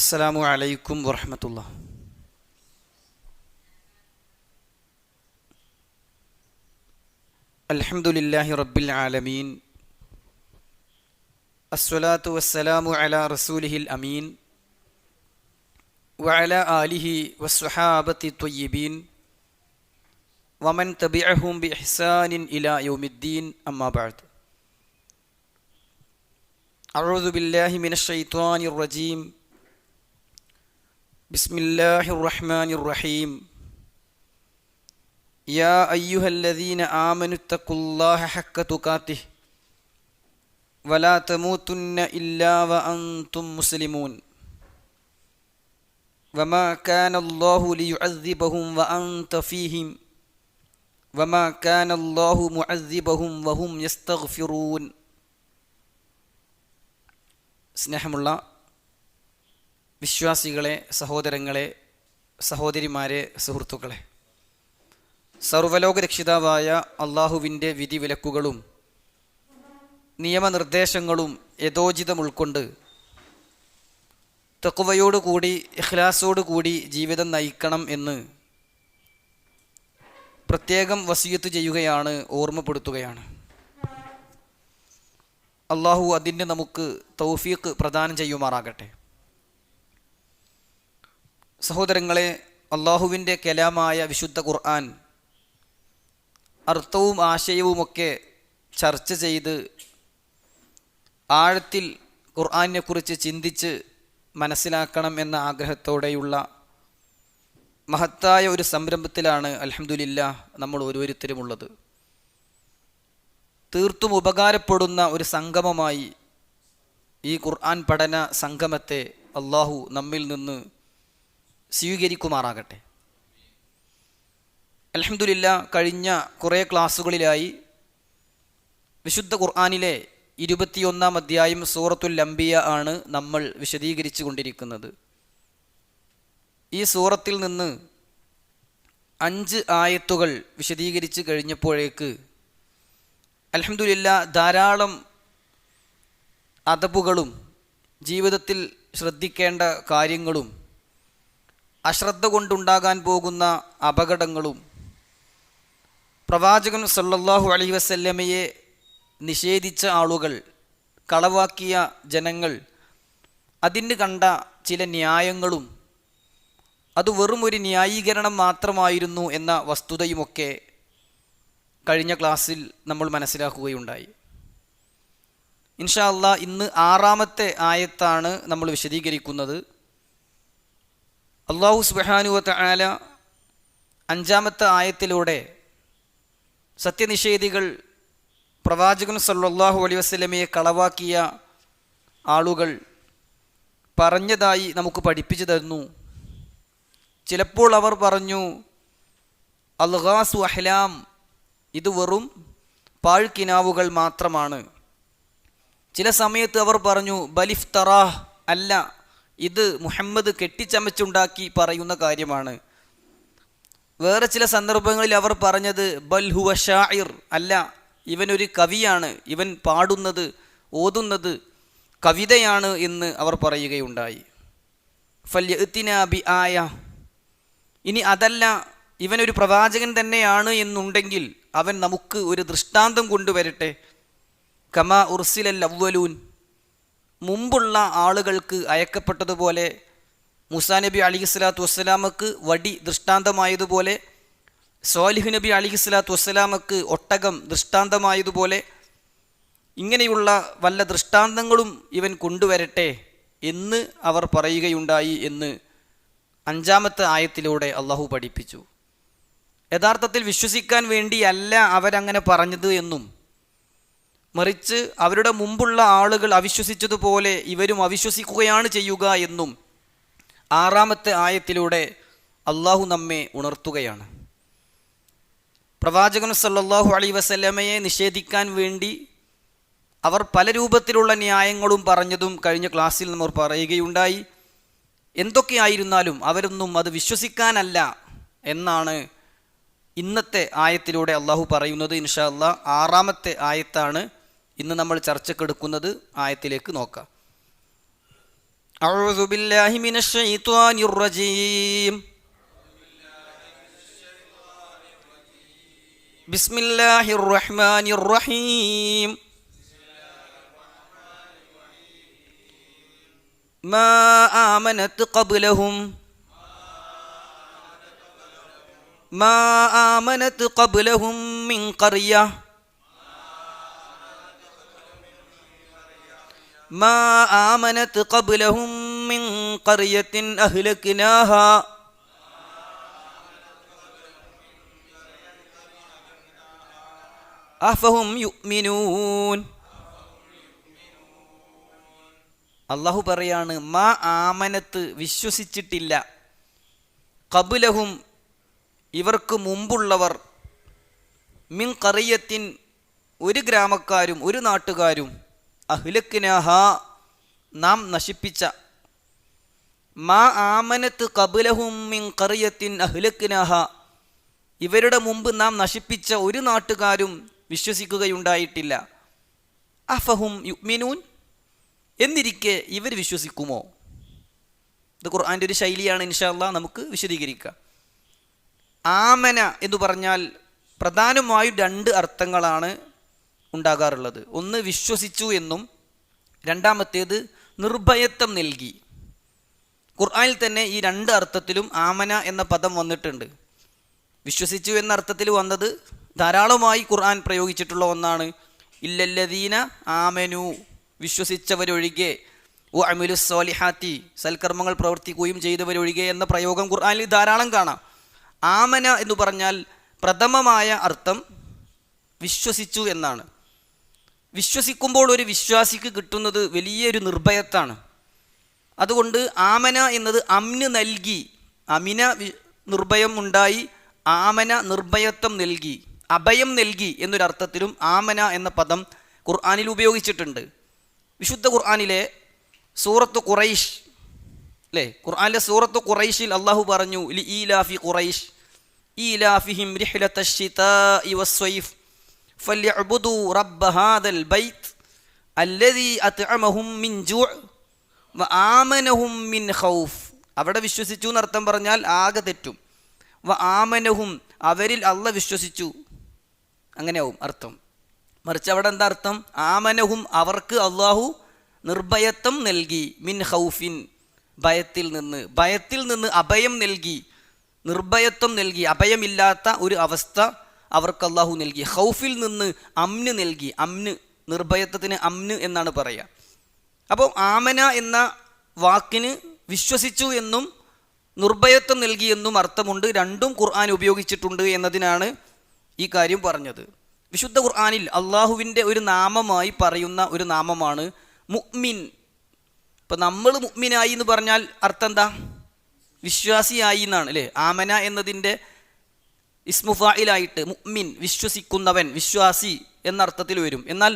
അസ്സലാമു അലൈക്കും വറഹ്മത്തുള്ളാഹി. അൽഹംദുലില്ലാഹി റബ്ബിൽ ആലമീൻ. അസ്സലാത്തു വസ്സലാമു അലാ റസൂലിഹിൽ അമീൻ വഅലാ ആലിഹി വസ്സഹാബത്തി ത്വയ്യിബീൻ വമൻ തബിഅഹും ബിഇഹ്സാനിൻ ഇലാ യൗമിദ്ദീൻ. അമ്മാ ബഅദ്. അഊദു ബില്ലാഹി മിനശ് ശൈത്വാനിർ റജീം. ബിസ്മില്ലാഹിർ റഹ്മാനിർ റഹീം. യാ അയ്യുഹല്ലദീന ആമനുത്തഖുല്ലാഹ ഹഖ്ക തുഖാതിഹ് വലാ തമൂതുന്ന ഇല്ലാ വഅൻതും മുസ്ലിമൂൻ. വമാ കാനല്ലാഹു ലിയുഅദ്ദിബഹും വഅൻത ഫീഹിം വമാ കാനല്ലാഹു മുഅദ്ദിബഹും വഹും യസ്തഗ്ഫിറൂൻ. സ്നേഹമുള്ള വിശ്വാസികളെ, സഹോദരങ്ങളെ, സഹോദരിമാരെ, സുഹൃത്തുക്കളെ, സർവ്വലോക രക്ഷിതാവായ അള്ളാഹുവിൻ്റെ വിധിവിലക്കുകളും നിയമനിർദ്ദേശങ്ങളും യഥോചിതം ഉൾക്കൊണ്ട് തഖ്വയോടുകൂടി ഇഖ്ലാസോടുകൂടി ജീവിതം നയിക്കണം എന്ന് പ്രത്യേകം വസിയത്ത് ചെയ്യുകയാണ്, ഓർമ്മപ്പെടുത്തുകയാണ്. അള്ളാഹു അതിന് നമുക്ക് തൗഫീഖ് പ്രദാനം ചെയ്യുമാറാകട്ടെ. സഹോദരങ്ങളെ, അള്ളാഹുവിൻ്റെ കലാമായ വിശുദ്ധ ഖുർആൻ അർത്ഥവും ആശയവുമൊക്കെ ചർച്ച ചെയ്ത് ആഴത്തിൽ ഖുർആനെക്കുറിച്ച് ചിന്തിച്ച് മനസ്സിലാക്കണം എന്ന ആഗ്രഹത്തോടെയുള്ള മഹത്തായ ഒരു സംരംഭത്തിലാണ് അൽഹംദുലില്ലാഹ് നമ്മൾ ഓരോരുത്തരുമുള്ളത്. തീർത്തും ഉപകാരപ്പെടുന്ന ഒരു സംഗമമായി ഈ ഖുർആൻ പഠന സംഗമത്തെ അള്ളാഹു നമ്മിൽ നിന്ന് സ്വീകരിക്കുമാറാകട്ടെ. അൽഹംദുലില്ലാഹ്, കഴിഞ്ഞ കുറേ ക്ലാസ്സുകളിലായി വിശുദ്ധ ഖുർആനിലെ 21-ാം അധ്യായം സൂറത്തുൽ അംബിയ ആണ് നമ്മൾ വിശദീകരിച്ചു കൊണ്ടിരിക്കുന്നത്. ഈ സൂറത്തിൽ നിന്ന് 5 ആയത്തുകൾ വിശദീകരിച്ച് കഴിഞ്ഞപ്പോഴേക്ക് അൽഹംദുലില്ലാഹ് ധാരാളം അദബുകളും ജീവിതത്തിൽ ശ്രദ്ധിക്കേണ്ട കാര്യങ്ങളും അശ്രദ്ധ കൊണ്ടുണ്ടാകാൻ പോകുന്ന അപകടങ്ങളും പ്രവാചകൻ സല്ലല്ലാഹു അലൈഹി വസല്ലമയെ നിഷേധിച്ച ആളുകൾ, കളവാക്കിയ ജനങ്ങൾ, അതിന് കണ്ട ചില ന്യായങ്ങളും അത് വെറും ഒരു ന്യായീകരണം മാത്രമായിരുന്നു എന്ന വസ്തുതയുമൊക്കെ കഴിഞ്ഞ ക്ലാസ്സിൽ നമ്മൾ മനസ്സിലാക്കുകയുണ്ടായി. ഇൻഷാ അല്ലാഹ് ഇന്ന് 6-ാമത്തെ ആയത്താണ് നമ്മൾ വിശദീകരിക്കുന്നത്. അല്ലാഹു സുബ്ഹാനഹു വ തആല 5-ാമത്തെ ആയത്തിലൂടെ സത്യനിഷേധികൾ, പ്രവാചകൻ സല്ലല്ലാഹു അലൈഹി വസല്ലമയെ കളവാക്കിയ ആളുകൾ പറഞ്ഞതായി നമുക്ക് പഠിപ്പിച്ചു തരുന്നു. ചിലപ്പോൾ അവർ പറഞ്ഞു അൽഗാസു അഹ്ലാം, ഇത് വെറും പാഴ്ക്കിനാവുകൾ മാത്രമാണ്. ചില സമയത്ത് അവർ പറഞ്ഞു ബലിഫ്തറാഹ്, അല്ല, ഇത് മുഹമ്മദ് കെട്ടിച്ചമച്ചുണ്ടാക്കി പറയുന്ന കാര്യമാണ്. വേറെ ചില സന്ദർഭങ്ങളിൽ അവർ പറഞ്ഞത് ബൽ ഹുവ ഷാഇർ, അല്ല, ഇവനൊരു കവിയാണ്, ഇവൻ പാടുന്നത്, ഓതുന്നത് കവിതയാണ് എന്ന് അവർ പറയുകയുണ്ടായി. ഫല്യഅ്തിനാ ബി ആയ, ഇനി അതല്ല, ഇവനൊരു പ്രവാചകൻ തന്നെയാണ് എന്നുണ്ടെങ്കിൽ അവൻ നമുക്ക് ഒരു ദൃഷ്ടാന്തം കൊണ്ടുവരട്ടെ. കമാ ഉർസിലൽ അവ്വലൂൻ, മുമ്പുള്ള ആളുകൾക്ക് അയക്കപ്പെട്ടതുപോലെ, മൂസാ നബി അലൈഹിസ്സലാത്തു വസ്സലാമക്ക് വടി ദൃഷ്ടാന്തമായതുപോലെ, സ്വാലിഹ് നബി അലൈഹിസ്സലാത്തു വസ്സലാമക്ക് ഒട്ടകം ദൃഷ്ടാന്തമായതുപോലെ, ഇങ്ങനെയുള്ള വല്ല ദൃഷ്ടാന്തങ്ങളും ഇവൻ കൊണ്ടുവരട്ടെ എന്ന് അവർ പറയുകയുണ്ടായി എന്ന് 5-ാമത്തെ ആയത്തിലൂടെ അള്ളാഹു പഠിപ്പിച്ചു. യഥാർത്ഥത്തിൽ വിശ്വസിക്കാൻ വേണ്ടിയല്ല അവരങ്ങനെ പറഞ്ഞത് എന്നും, മറിച്ച് അവരുടെ മുമ്പുള്ള ആളുകൾ അവിശ്വസിച്ചതുപോലെ ഇവരും അവിശ്വസിക്കുകയാണ് ചെയ്യുക എന്നും 6-ാമത്തെ ആയത്തിലൂടെ അള്ളാഹു നമ്മെ ഉണർത്തുകയാണ്. പ്രവാചകൻ സല്ലല്ലാഹു അലൈഹി വസല്ലമയെ നിഷേധിക്കാൻ വേണ്ടി അവർ പല രൂപത്തിലുള്ള ന്യായങ്ങളും പറഞ്ഞതും കഴിഞ്ഞ ക്ലാസ്സിൽ നമ്മൾ പറയുകയുണ്ടായി. എന്തൊക്കെയായിരുന്നാലും അവരൊന്നും അത് വിശ്വസിക്കാനല്ല എന്നാണ് ഇന്നത്തെ ആയത്തിലൂടെ അള്ളാഹു പറയുന്നത്. ഇൻഷാ അല്ലാഹ് 6-ാമത്തെ ആയത്താണ് ഇന്ന് നമ്മൾ ചർച്ചക്കെടുക്കുന്നത്. ആയത്തിലേക്ക് നോക്കാം. അഊദു ബില്ലാഹി മിനശ് ശൈത്വാനിർ റജീം. ബിസ്മില്ലാഹിർ റഹ്മാനിർ റഹീം. മാ ആമനത് ഖബ്ലഹും മാ ആമനത് ഖബ്ലഹും മിൻ ഖർയ മാ ആമനത് ഖബ്ലഹും മിൻ ഖർയത്തിൻ അഹ്ലക്നാഹാ അഫഹും യുഅ്മിനൂൻ. അല്ലാഹു പറയാണ്, മാ ആമനത്ത് വിശ്വസിച്ചിട്ടില്ല, ഖബ്ലഹും ഇവർക്ക് മുമ്പുള്ളവർ, മിൻ ഖറിയത്തിൻ ഒരു ഗ്രാമക്കാരും ഒരു നാട്ടുകാരും, അഹ്ലക്നാഹ നാം നശിപ്പിച്ച. മാ ആമനത്ത് ഖബ്ലഹും മിൻ ഖറിയത്തിൻ അഹ്ലക്നാഹ ഇവരുടെ മുമ്പ് നാം നശിപ്പിച്ച ഒരു നാട്ടുകാരും വിശ്വസിക്കുകയുണ്ടായിട്ടില്ല. അഫഹും യുഅ്മിനൂൻ എന്നിരിക്കെ ഇവർ വിശ്വസിക്കുമോ? ഇത് ഖുർആൻ്റെ ഒരു ശൈലിയാണ്, ഇൻഷാ അല്ലാഹ് നമുക്ക് വിശദീകരിക്കാം. ആമന എന്ന് പറഞ്ഞാൽ പ്രധാനമായും രണ്ട് അർത്ഥങ്ങളാണ് ഉണ്ടാകാറുള്ളത്. ഒന്ന് വിശ്വസിച്ചു എന്നും രണ്ടാമത്തേത് നിർഭയത്വം നൽകി. ഖുർആനിൽ തന്നെ ഈ രണ്ട് അർത്ഥത്തിലും ആമന എന്ന പദം വന്നിട്ടുണ്ട്. വിശ്വസിച്ചു എന്ന അർത്ഥത്തിൽ വന്നത് ധാരാളമായി ഖുർആൻ പ്രയോഗിച്ചിട്ടുള്ള ഒന്നാണ്. ഇല്ലല്ലദീന ആമനു വിശ്വസിച്ചവരൊഴികെ, ഓ അമിലുസ് സ്വാലിഹാത്തി സൽക്കർമ്മങ്ങൾ പ്രവർത്തിക്കുകയും ചെയ്തവരൊഴികെ എന്ന പ്രയോഗം ഖുർആനിൽ ധാരാളം കാണാം. ആമന എന്ന് പറഞ്ഞാൽ പ്രഥമമായ അർത്ഥം വിശ്വസിച്ചു എന്നാണ്. വിശ്വസിക്കുമ്പോൾ ഒരു വിശ്വാസിക്ക് കിട്ടുന്നത് വലിയൊരു നിർഭയത്താണ്. അതുകൊണ്ട് ആമന എന്നത് അമ്ന് നൽകി, അമിന നിർഭയം ഉണ്ടായി, ആമന നിർഭയത്വം നൽകി, അഭയം നൽകി എന്നൊരർത്ഥത്തിലും ആമന എന്ന പദം ഖുർആനിൽ ഉപയോഗിച്ചിട്ടുണ്ട്. വിശുദ്ധ ഖുർആനിലെ സൂറത്ത് ഖുറൈശ് അല്ലേ, ഖുർആനിലെ സൂറത്ത് ഖുറൈശിൽ അള്ളാഹു പറഞ്ഞു, ലി ഈലാഫി ഖുറൈശ് ഈലാഫിഹിം റിഹ്ലത്തശ് ശിതാഇ വസ്സൈഫ് ഫല്യഅ്ബുദു റബ്ബ ഹാദൽ ബൈത്ത് അല്ലദീ അത്അമഹും മിൻ ജൂഅ് വആമനഹും മിൻ ഖൗഫ്. അവിടെ വിശ്വസിച്ചു എന്നർത്ഥം പറഞ്ഞാൽ ആകെ തെറ്റും. വആമനഹും അവരിൽ അള്ളാഹ് വിശ്വസിച്ചു, അങ്ങനെയാവും അർത്ഥം. മറിച്ച് അവിടെ എന്താ അർത്ഥം? ആമനഹും അവർക്ക് അള്ളാഹു നിർഭയത്വം നൽകി, മിൻ ഖൗഫിൻ ഭയത്തിൽ നിന്ന് അഭയം നൽകി, നിർഭയത്വം നൽകി, അഭയമില്ലാത്ത ഒരു അവസ്ഥ അവർക്ക് അള്ളാഹു നൽകി. ഖൗഫിൽ നിന്ന് അമ്ന് നൽകി. അമ്ന്, നിർഭയത്വത്തിന് അമ്ന് എന്നാണ് പറയുക. അപ്പോൾ ആമന എന്ന വാക്കിന് വിശ്വസിച്ചു എന്നും നിർഭയത്വം നൽകിയെന്നും അർത്ഥമുണ്ട്. രണ്ടും ഖുർആൻ ഉപയോഗിച്ചിട്ടുണ്ട് എന്നതിനാണ് ഈ കാര്യം പറഞ്ഞത്. വിശുദ്ധ ഖുർആനിൽ അള്ളാഹുവിൻ്റെ ഒരു നാമമായി പറയുന്ന ഒരു നാമമാണ് മുഅ്മിൻ. ഇപ്പം നമ്മൾ മുഅ്മിനായി എന്ന് പറഞ്ഞാൽ അർത്ഥം എന്താ? വിശ്വാസിയായി എന്നാണ് അല്ലേ? ആമന എന്നതിൻ്റെ ഇസ്മു ഫായിലായിട്ട് മുഅ്മിൻ വിശ്വസിക്കുന്നവൻ, വിശ്വാസി എന്ന അർത്ഥത്തിൽ വരും. എന്നാൽ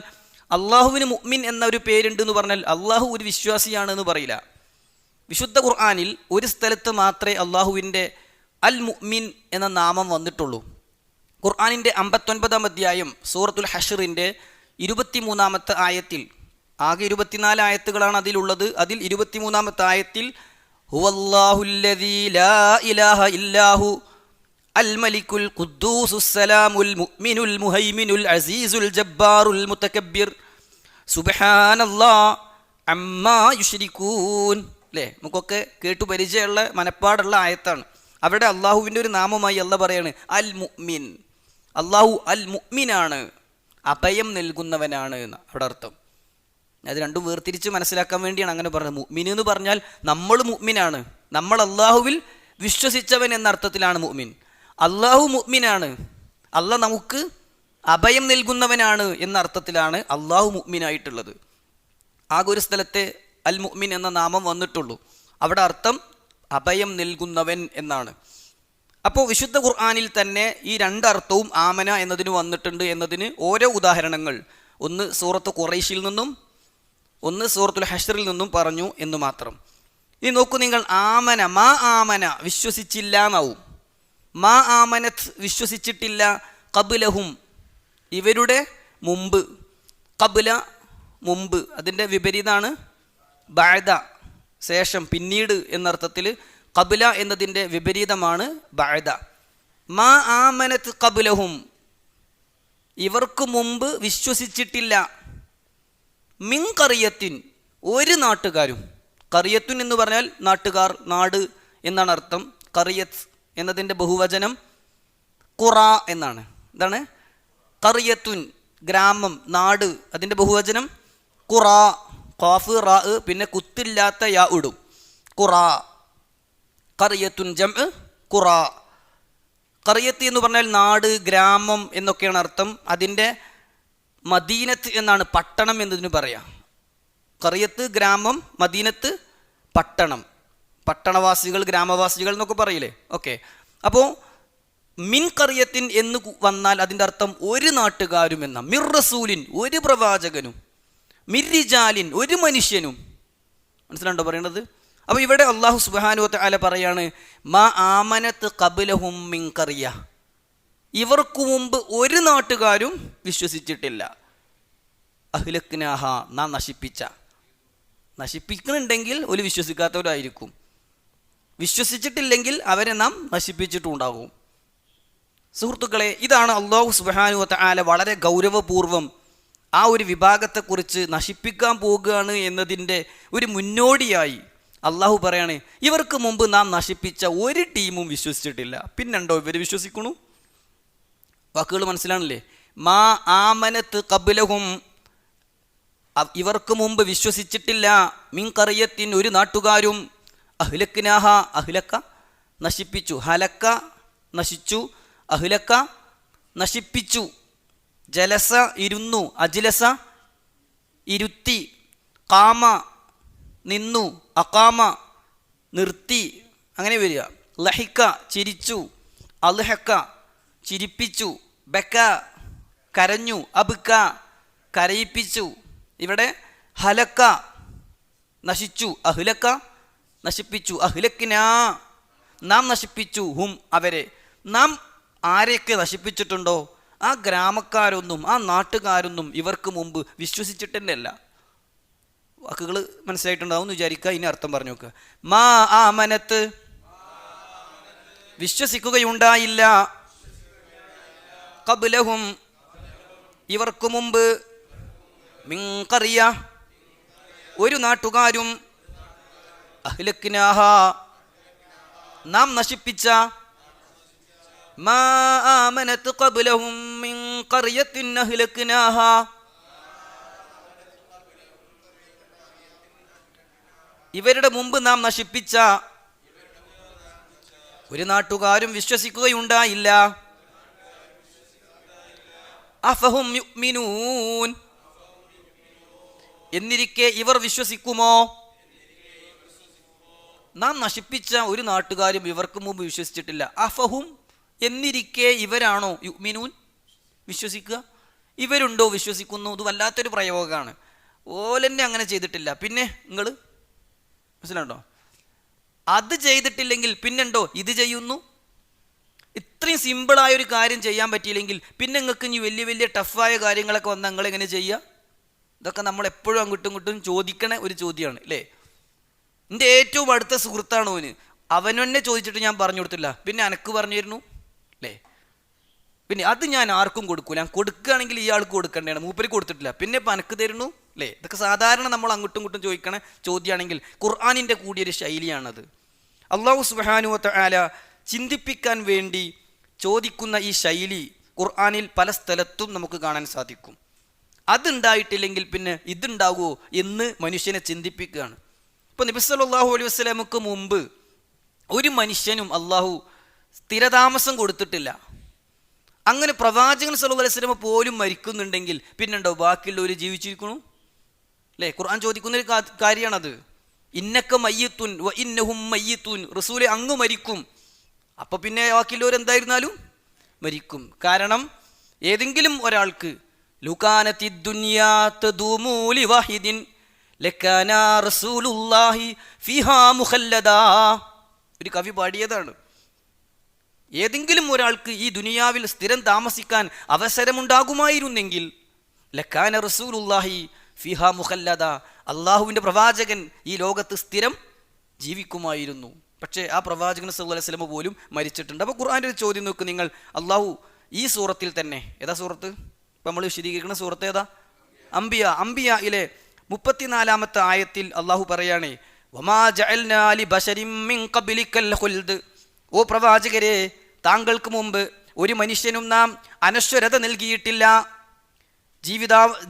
അള്ളാഹുവിന് മുഅ്മിൻ എന്ന ഒരു പേരുണ്ട് എന്ന് പറഞ്ഞാൽ അള്ളാഹു ഒരു വിശ്വാസിയാണ് എന്ന് പറയില്ല. വിശുദ്ധ ഖുർആനിൽ ഒരു സ്ഥലത്ത് മാത്രമേ അള്ളാഹുവിൻ്റെ അൽ മുഅ്മിൻ എന്ന നാമം വന്നിട്ടുള്ളൂ. ഖുർആനിൻ്റെ 59-ാം അധ്യായം സൂറത്തുൽ ഹഷ്റിൻ്റെ 23-ാമത്തെ ആയത്തിൽ, ആകെ 24 ആയത്തുകളാണ് അതിലുള്ളത്. അതിൽ 23-ാമത്തെ ആയത്തിൽ ഹുവല്ലാഹുല്ലദീ ലാ ഇലാഹ ഇല്ലാഹു അൽ മലിക്കുൽ ഖുദ്ദൂസുസ് സലാമുൽ മുഅ്മിനുൽ മുഹൈമിനുൽ അസീസുൽ ജബ്ബാറുൽ മുതകബ്ബിർ സുബ്ഹാനല്ലാഹ് അമ്മാ യുശ്രികൂൻ. അല്ലേ, നമുക്കൊക്കെ കേട്ടു പരിചയമുള്ള മനപ്പാടുള്ള ആയത്താണ്. അവിടെ അള്ളാഹുവിൻ്റെ ഒരു നാമമായി അള്ളാഹ് പറയാണ് അൽ മുഅ്മിൻ. അള്ളാഹു അൽ മുഅ്മിനാണ്, അഭയം നൽകുന്നവനാണ് എന്ന് അവിടെ അർത്ഥം. അത് രണ്ടും വേർതിരിച്ച് മനസ്സിലാക്കാൻ വേണ്ടിയാണ് അങ്ങനെ പറഞ്ഞത്. മുഅ്മിൻ എന്ന് പറഞ്ഞാൽ നമ്മൾ മുഅ്മിനാണ്, നമ്മൾ അള്ളാഹുവിൽ വിശ്വസിച്ചവൻ എന്ന അർത്ഥത്തിലാണ് മുഅ്മിൻ. അള്ളാഹു മുഅ്മിനാണ്, അള്ളാഹ് നമുക്ക് അഭയം നൽകുന്നവനാണ് എന്ന അർത്ഥത്തിലാണ് അള്ളാഹു മുഅ്മിനായിട്ടുള്ളത്. ആകെ ഒരു സ്ഥലത്തെ അൽ മുഅ്മിൻ എന്ന നാമം വന്നിട്ടുള്ളൂ. അവിടെ അർത്ഥം അഭയം നൽകുന്നവൻ എന്നാണ്. അപ്പോൾ വിശുദ്ധ ഖുർആനിൽ തന്നെ ഈ രണ്ടർത്ഥവും ആമന എന്നതിന് വന്നിട്ടുണ്ട് എന്നതിന് ഓരോ ഉദാഹരണങ്ങൾ, ഒന്ന് സൂറത്ത് ഖുറൈശിൽ നിന്നും ഒന്ന് സൂറത്തുൽ ഹഷ്റിൽ നിന്നും പറഞ്ഞു എന്ന് മാത്രം. ഇനി നോക്കൂ നിങ്ങൾ, ആമന, മാ ആമന വിശ്വസിച്ചില്ല എന്നാവും. മാ ആമനത്ത് വിശ്വസിച്ചിട്ടില്ല, ഖബ്ലഹും ഇവരുടെ മുമ്പ്. ഖബ്ല മുമ്പ്, അതിൻ്റെ വിപരീതമാണ് ബഅദ. ശേഷം, പിന്നീട് എന്നർത്ഥത്തിൽ. ഖബ്ല എന്നതിൻ്റെ വിപരീതമാണ് ബഅദ. മാ ആമനത് ഖബ്ലഹും, ഇവർക്ക് മുമ്പ് വിശ്വസിച്ചിട്ടില്ല. മിൻ ഖറിയത്തിൻ, ഒരു നാട്ടുകാരും. ഖറിയത്തുൻ എന്ന് പറഞ്ഞാൽ നാട്ടുകാർ, നാട് എന്നാണ് അർത്ഥം. ഖറിയത്ത് എന്നതിൻ്റെ ബഹുവചനം ഖുറ എന്നാണ്. എന്താണ്? ഖറിയത്തുൻ, ഗ്രാമം, നാട്. അതിൻ്റെ ബഹുവചനം ഖുറ. ഖാഫ് റാ, പിന്നെ കുത്തില്ലാത്ത യാ ഇടും. ഖുറ. ഖറിയത്തുൻ ജംഅ് ഖുറ. ഖറിയത്ത് എന്ന് പറഞ്ഞാൽ നാട്, ഗ്രാമം എന്നൊക്കെയാണ് അർത്ഥം. അതിൻ്റെ മദീനത്ത് എന്നാണ്, പട്ടണം എന്നതിന് പറയാം. ഖറിയത്ത് ഗ്രാമം, മദീനത്ത് പട്ടണം. പട്ടണവാസികൾ, ഗ്രാമവാസികൾ എന്നൊക്കെ പറയില്ലേ? ഓക്കെ. അപ്പോൾ മിൻ ഖറിയത്തിൻ എന്ന് വന്നാൽ അതിൻ്റെ അർത്ഥം ഒരു നാട്ടുകാരും എന്ന. മിർ റസൂലിൻ, ഒരു പ്രവാചകനും. മിർ റിജാലിൻ, ഒരു മനുഷ്യനും. മനസ്സിലാണ്ടോ പറയണത്? അപ്പോൾ ഇവിടെ അല്ലാഹു സുബ്ഹാനഹു വ തആല പറയാണ്, മാ ആമനത്ത് ഖബ്ലഹും മിൻ ഖറിയ, ഇവർക്ക് മുമ്പ് ഒരു നാട്ടുകാരും വിശ്വസിച്ചിട്ടില്ല. അഹ്ലക്നാഹ, നാം നശിപ്പിച്ച. നശിപ്പിക്കുന്നുണ്ടെങ്കിൽ ഒരു വിശ്വസിക്കാത്തവരായിരിക്കും. വിശ്വസിച്ചിട്ടില്ലെങ്കിൽ അവരെ നാം നശിപ്പിച്ചിട്ടുണ്ടാകും. സുഹൃത്തുക്കളെ, ഇതാണ് അല്ലാഹു സുബ്ഹാനഹു വ തആല വളരെ ഗൗരവപൂർവ്വം ആ ഒരു വിഭാഗത്തെക്കുറിച്ച് നശിപ്പിക്കാൻ പോകുകയാണ് എന്നതിൻ്റെ ഒരു മുന്നോടിയായി അള്ളാഹു പറയാണ്, ഇവർക്ക് മുമ്പ് നാം നശിപ്പിച്ച ഒരു ടീമും വിശ്വസിച്ചിട്ടില്ല. പിന്നെണ്ടോ ഇവർ വിശ്വസിക്കണു? വാക്കുകൾ മനസ്സിലാണില്ലേ? മാ ആമനത്ത് ഖബ്ലഹും, ഇവർക്ക് മുമ്പ് വിശ്വസിച്ചിട്ടില്ല. മിൻ ഖറിയത്തിൻ, ഒരു നാട്ടുകാരും. അഹ്ലക്നാഹ, അഹ്ലക്ക നശിപ്പിച്ചു. ഹലക്ക നശിച്ചു, അഹ്ലക്ക നശിപ്പിച്ചു. ജലസ ഇരുന്നു, അജ്ലസ ഇരുത്തി, ഖാമ നിന്നു, അഖാമ നിർത്തി, അങ്ങനെ വരിക. ലഹിക്ക ചിരിച്ചു, അൽഹക്ക ചിരിപ്പിച്ചു, ബക്ക കരഞ്ഞു, അബ്ക കരയിപ്പിച്ചു. ഇവിടെ ഹലക്ക നശിച്ചു, അഹ്ലക്ക നശിപ്പിച്ചു, അഹ്ലക്നാ നാം നശിപ്പിച്ചു, ഹും അവരെ. നാം ആരെയൊക്കെ നശിപ്പിച്ചിട്ടുണ്ടോ ആ ഗ്രാമക്കാരൊന്നും ആ നാട്ടുകാരൊന്നും ഇവർക്ക് മുമ്പ് വിശ്വസിച്ചിട്ടല്ല. വാക്കുകൾ മനസ്സിലായിട്ടുണ്ടാവും എന്ന് വിചാരിക്കുക. ഇനി അർത്ഥം പറഞ്ഞു നോക്കുക. മാ ആമനത്ത്, വിശ്വസിക്കുകയുണ്ടായില്ല. ഖബ്ലഹും, ഇവർക്ക് മുമ്പ്. മിൻ ഖറിയ, ഒരു നാട്ടുകാരും. അഹ്ലക്നാഹ, നാം നശിപ്പിച്ച. മാ ആമനത്ത് ഖബ്ലഹും മിൻ ഖറിയത്തിൻ അഹ്ലക്നാഹ, ഇവരുടെ മുമ്പ് നാം നശിപ്പിച്ച ഒരു നാട്ടുകാരും വിശ്വസിക്കുകയുണ്ടായില്ല. അഫഹും യുഅ്മിനൂൻ, എന്നിരിക്കെ ഇവർ വിശ്വസിക്കുമോ? നാം നശിപ്പിച്ച ഒരു നാട്ടുകാരും ഇവർക്ക് മുമ്പ് വിശ്വസിച്ചിട്ടില്ല. അഫഹും, എന്നിരിക്കെ ഇവരാണോ യുഅ്മിനൂൻ വിശ്വസിക്കുക? ഇവരുണ്ടോ വിശ്വസിക്കുന്നു? ഇത് വല്ലാത്തൊരു പ്രയോഗമാണ്. ഓലെന്നെ അങ്ങനെ ചെയ്തിട്ടില്ല, പിന്നെ നിങ്ങൾ മനസ്സിലാണ്ടോ? അത് ചെയ്തിട്ടില്ലെങ്കിൽ പിന്നെണ്ടോ ഇത് ചെയ്യുന്നു? ഇത്രയും സിമ്പിളായൊരു കാര്യം ചെയ്യാൻ പറ്റിയില്ലെങ്കിൽ പിന്നെ നിങ്ങൾക്ക് ഇനി വലിയ വലിയ ടഫായ കാര്യങ്ങളൊക്കെ വന്നാൽ നിങ്ങൾ എങ്ങനെ ചെയ്യുക? ഇതൊക്കെ നമ്മൾ എപ്പോഴും അങ്ങോട്ടും ഇങ്ങോട്ടും ചോദിക്കണ ഒരു ചോദ്യമാണ് അല്ലേ? എൻ്റെ ഏറ്റവും അടുത്ത സുഹൃത്താണ് ഓന്, അവനെന്നെ ചോദിച്ചിട്ട് ഞാൻ പറഞ്ഞു കൊടുത്തില്ല, പിന്നെ എനക്ക് പറഞ്ഞു തരുന്നു അല്ലേ? പിന്നെ അത് ഞാൻ ആർക്കും കൊടുക്കൂല. ഞാൻ കൊടുക്കുകയാണെങ്കിൽ ഇയാൾക്ക് കൊടുക്കേണ്ടതാണ്, മൂപ്പര് കൊടുത്തിട്ടില്ല, പിന്നെ ഇപ്പം എനക്ക് തരുന്നു അല്ലേ? ഇതൊക്കെ സാധാരണ നമ്മൾ അങ്ങോട്ടും ഇങ്ങോട്ടും ചോദിക്കണ ചോദ്യമാണെങ്കിൽ ഖുർആനിൻ്റെ കൂടിയൊരു ശൈലിയാണത്. അല്ലാഹു സുബ്ഹാനഹു വ തആല ചിന്തിപ്പിക്കാൻ വേണ്ടി ചോദിക്കുന്ന ഈ ശൈലി ഖുർആനിൽ പല സ്ഥലത്തും നമുക്ക് കാണാൻ സാധിക്കും. അതുണ്ടായിട്ടില്ലെങ്കിൽ പിന്നെ ഇതുണ്ടാകുമോ എന്ന് മനുഷ്യനെ ചിന്തിപ്പിക്കുകയാണ്. ഇപ്പോൾ നബി സല്ലല്ലാഹു അലൈഹി വസല്ലമക്ക് മുമ്പ് ഒരു മനുഷ്യനും അള്ളാഹു സ്ഥിരതാമസം കൊടുത്തിട്ടില്ല. അങ്ങനെ പ്രവാചകൻ സല്ലല്ലാഹു അലൈഹി വസല്ലമ പോലും മരിക്കുന്നുണ്ടെങ്കിൽ പിന്നെണ്ടോ ബാക്കിയുള്ളവർ ജീവിച്ചിരിക്കണു അല്ലേ? ഖുർആൻ ചോദിക്കുന്നൊരു കാര്യമാണത്. ഇന്നക മയ്യിത്തുൻ വ ഇന്നഹും മയ്യിത്തുൻ, റസൂലെ അങ്ങ് മരിക്കും, അപ്പോൾ പിന്നെ ബാക്കിയുള്ളവർ എന്തായിരുന്നാലും മരിക്കും. കാരണം ഏതെങ്കിലും ഒരാൾക്ക് ലുകാനത്തി ദുനിയാ തദൂമു ലിവാഹിദിൻ ലകാന റസൂലുള്ളാഹി ഫിഹാ മുഖല്ലദാ, ഒരു കവി പാടിയതാണ്. ഏതെങ്കിലും ഒരാൾക്ക് ഈ ദുനിയാവിൽ സ്ഥിരം താമസിക്കാൻ അവസരമുണ്ടാകുമായിരുന്നെങ്കിൽ ലകാന റസൂലുള്ളാഹി ഫിഹാ മുഖല്ലദാ, അള്ളാഹുവിൻ്റെ പ്രവാചകൻ ഈ ലോകത്ത് സ്ഥിരം ജീവിക്കുമായിരുന്നു. പക്ഷേ ആ പ്രവാചകൻ സല്ലല്ലാഹു അലൈഹി വസല്ലം പോലും മരിച്ചിട്ടുണ്ട്. അപ്പോൾ ഖുർആൻ്റെ ഒരു ചോദ്യം നോക്ക് നിങ്ങൾ. അള്ളാഹു ഈ സൂറത്തിൽ തന്നെ, ഏതാ സൂറത്ത് ഇപ്പം നമ്മൾ വിശദീകരിക്കുന്ന സൂറത്ത് ഏതാ? അംബിയയിലെ 34-ാമത്തെ ആയത്തിൽ അള്ളാഹു പറയാണ്, വമാ ജഅൽനാ ലിബശരിൻ മിൻ ഖബ്ലിക്കൽ ഖുൽദ്, ഓ പ്രവാചകരെ, താങ്കൾക്ക് മുമ്പ് ഒരു മനുഷ്യനും നാം അനശ്വരത നൽകിയിട്ടില്ല,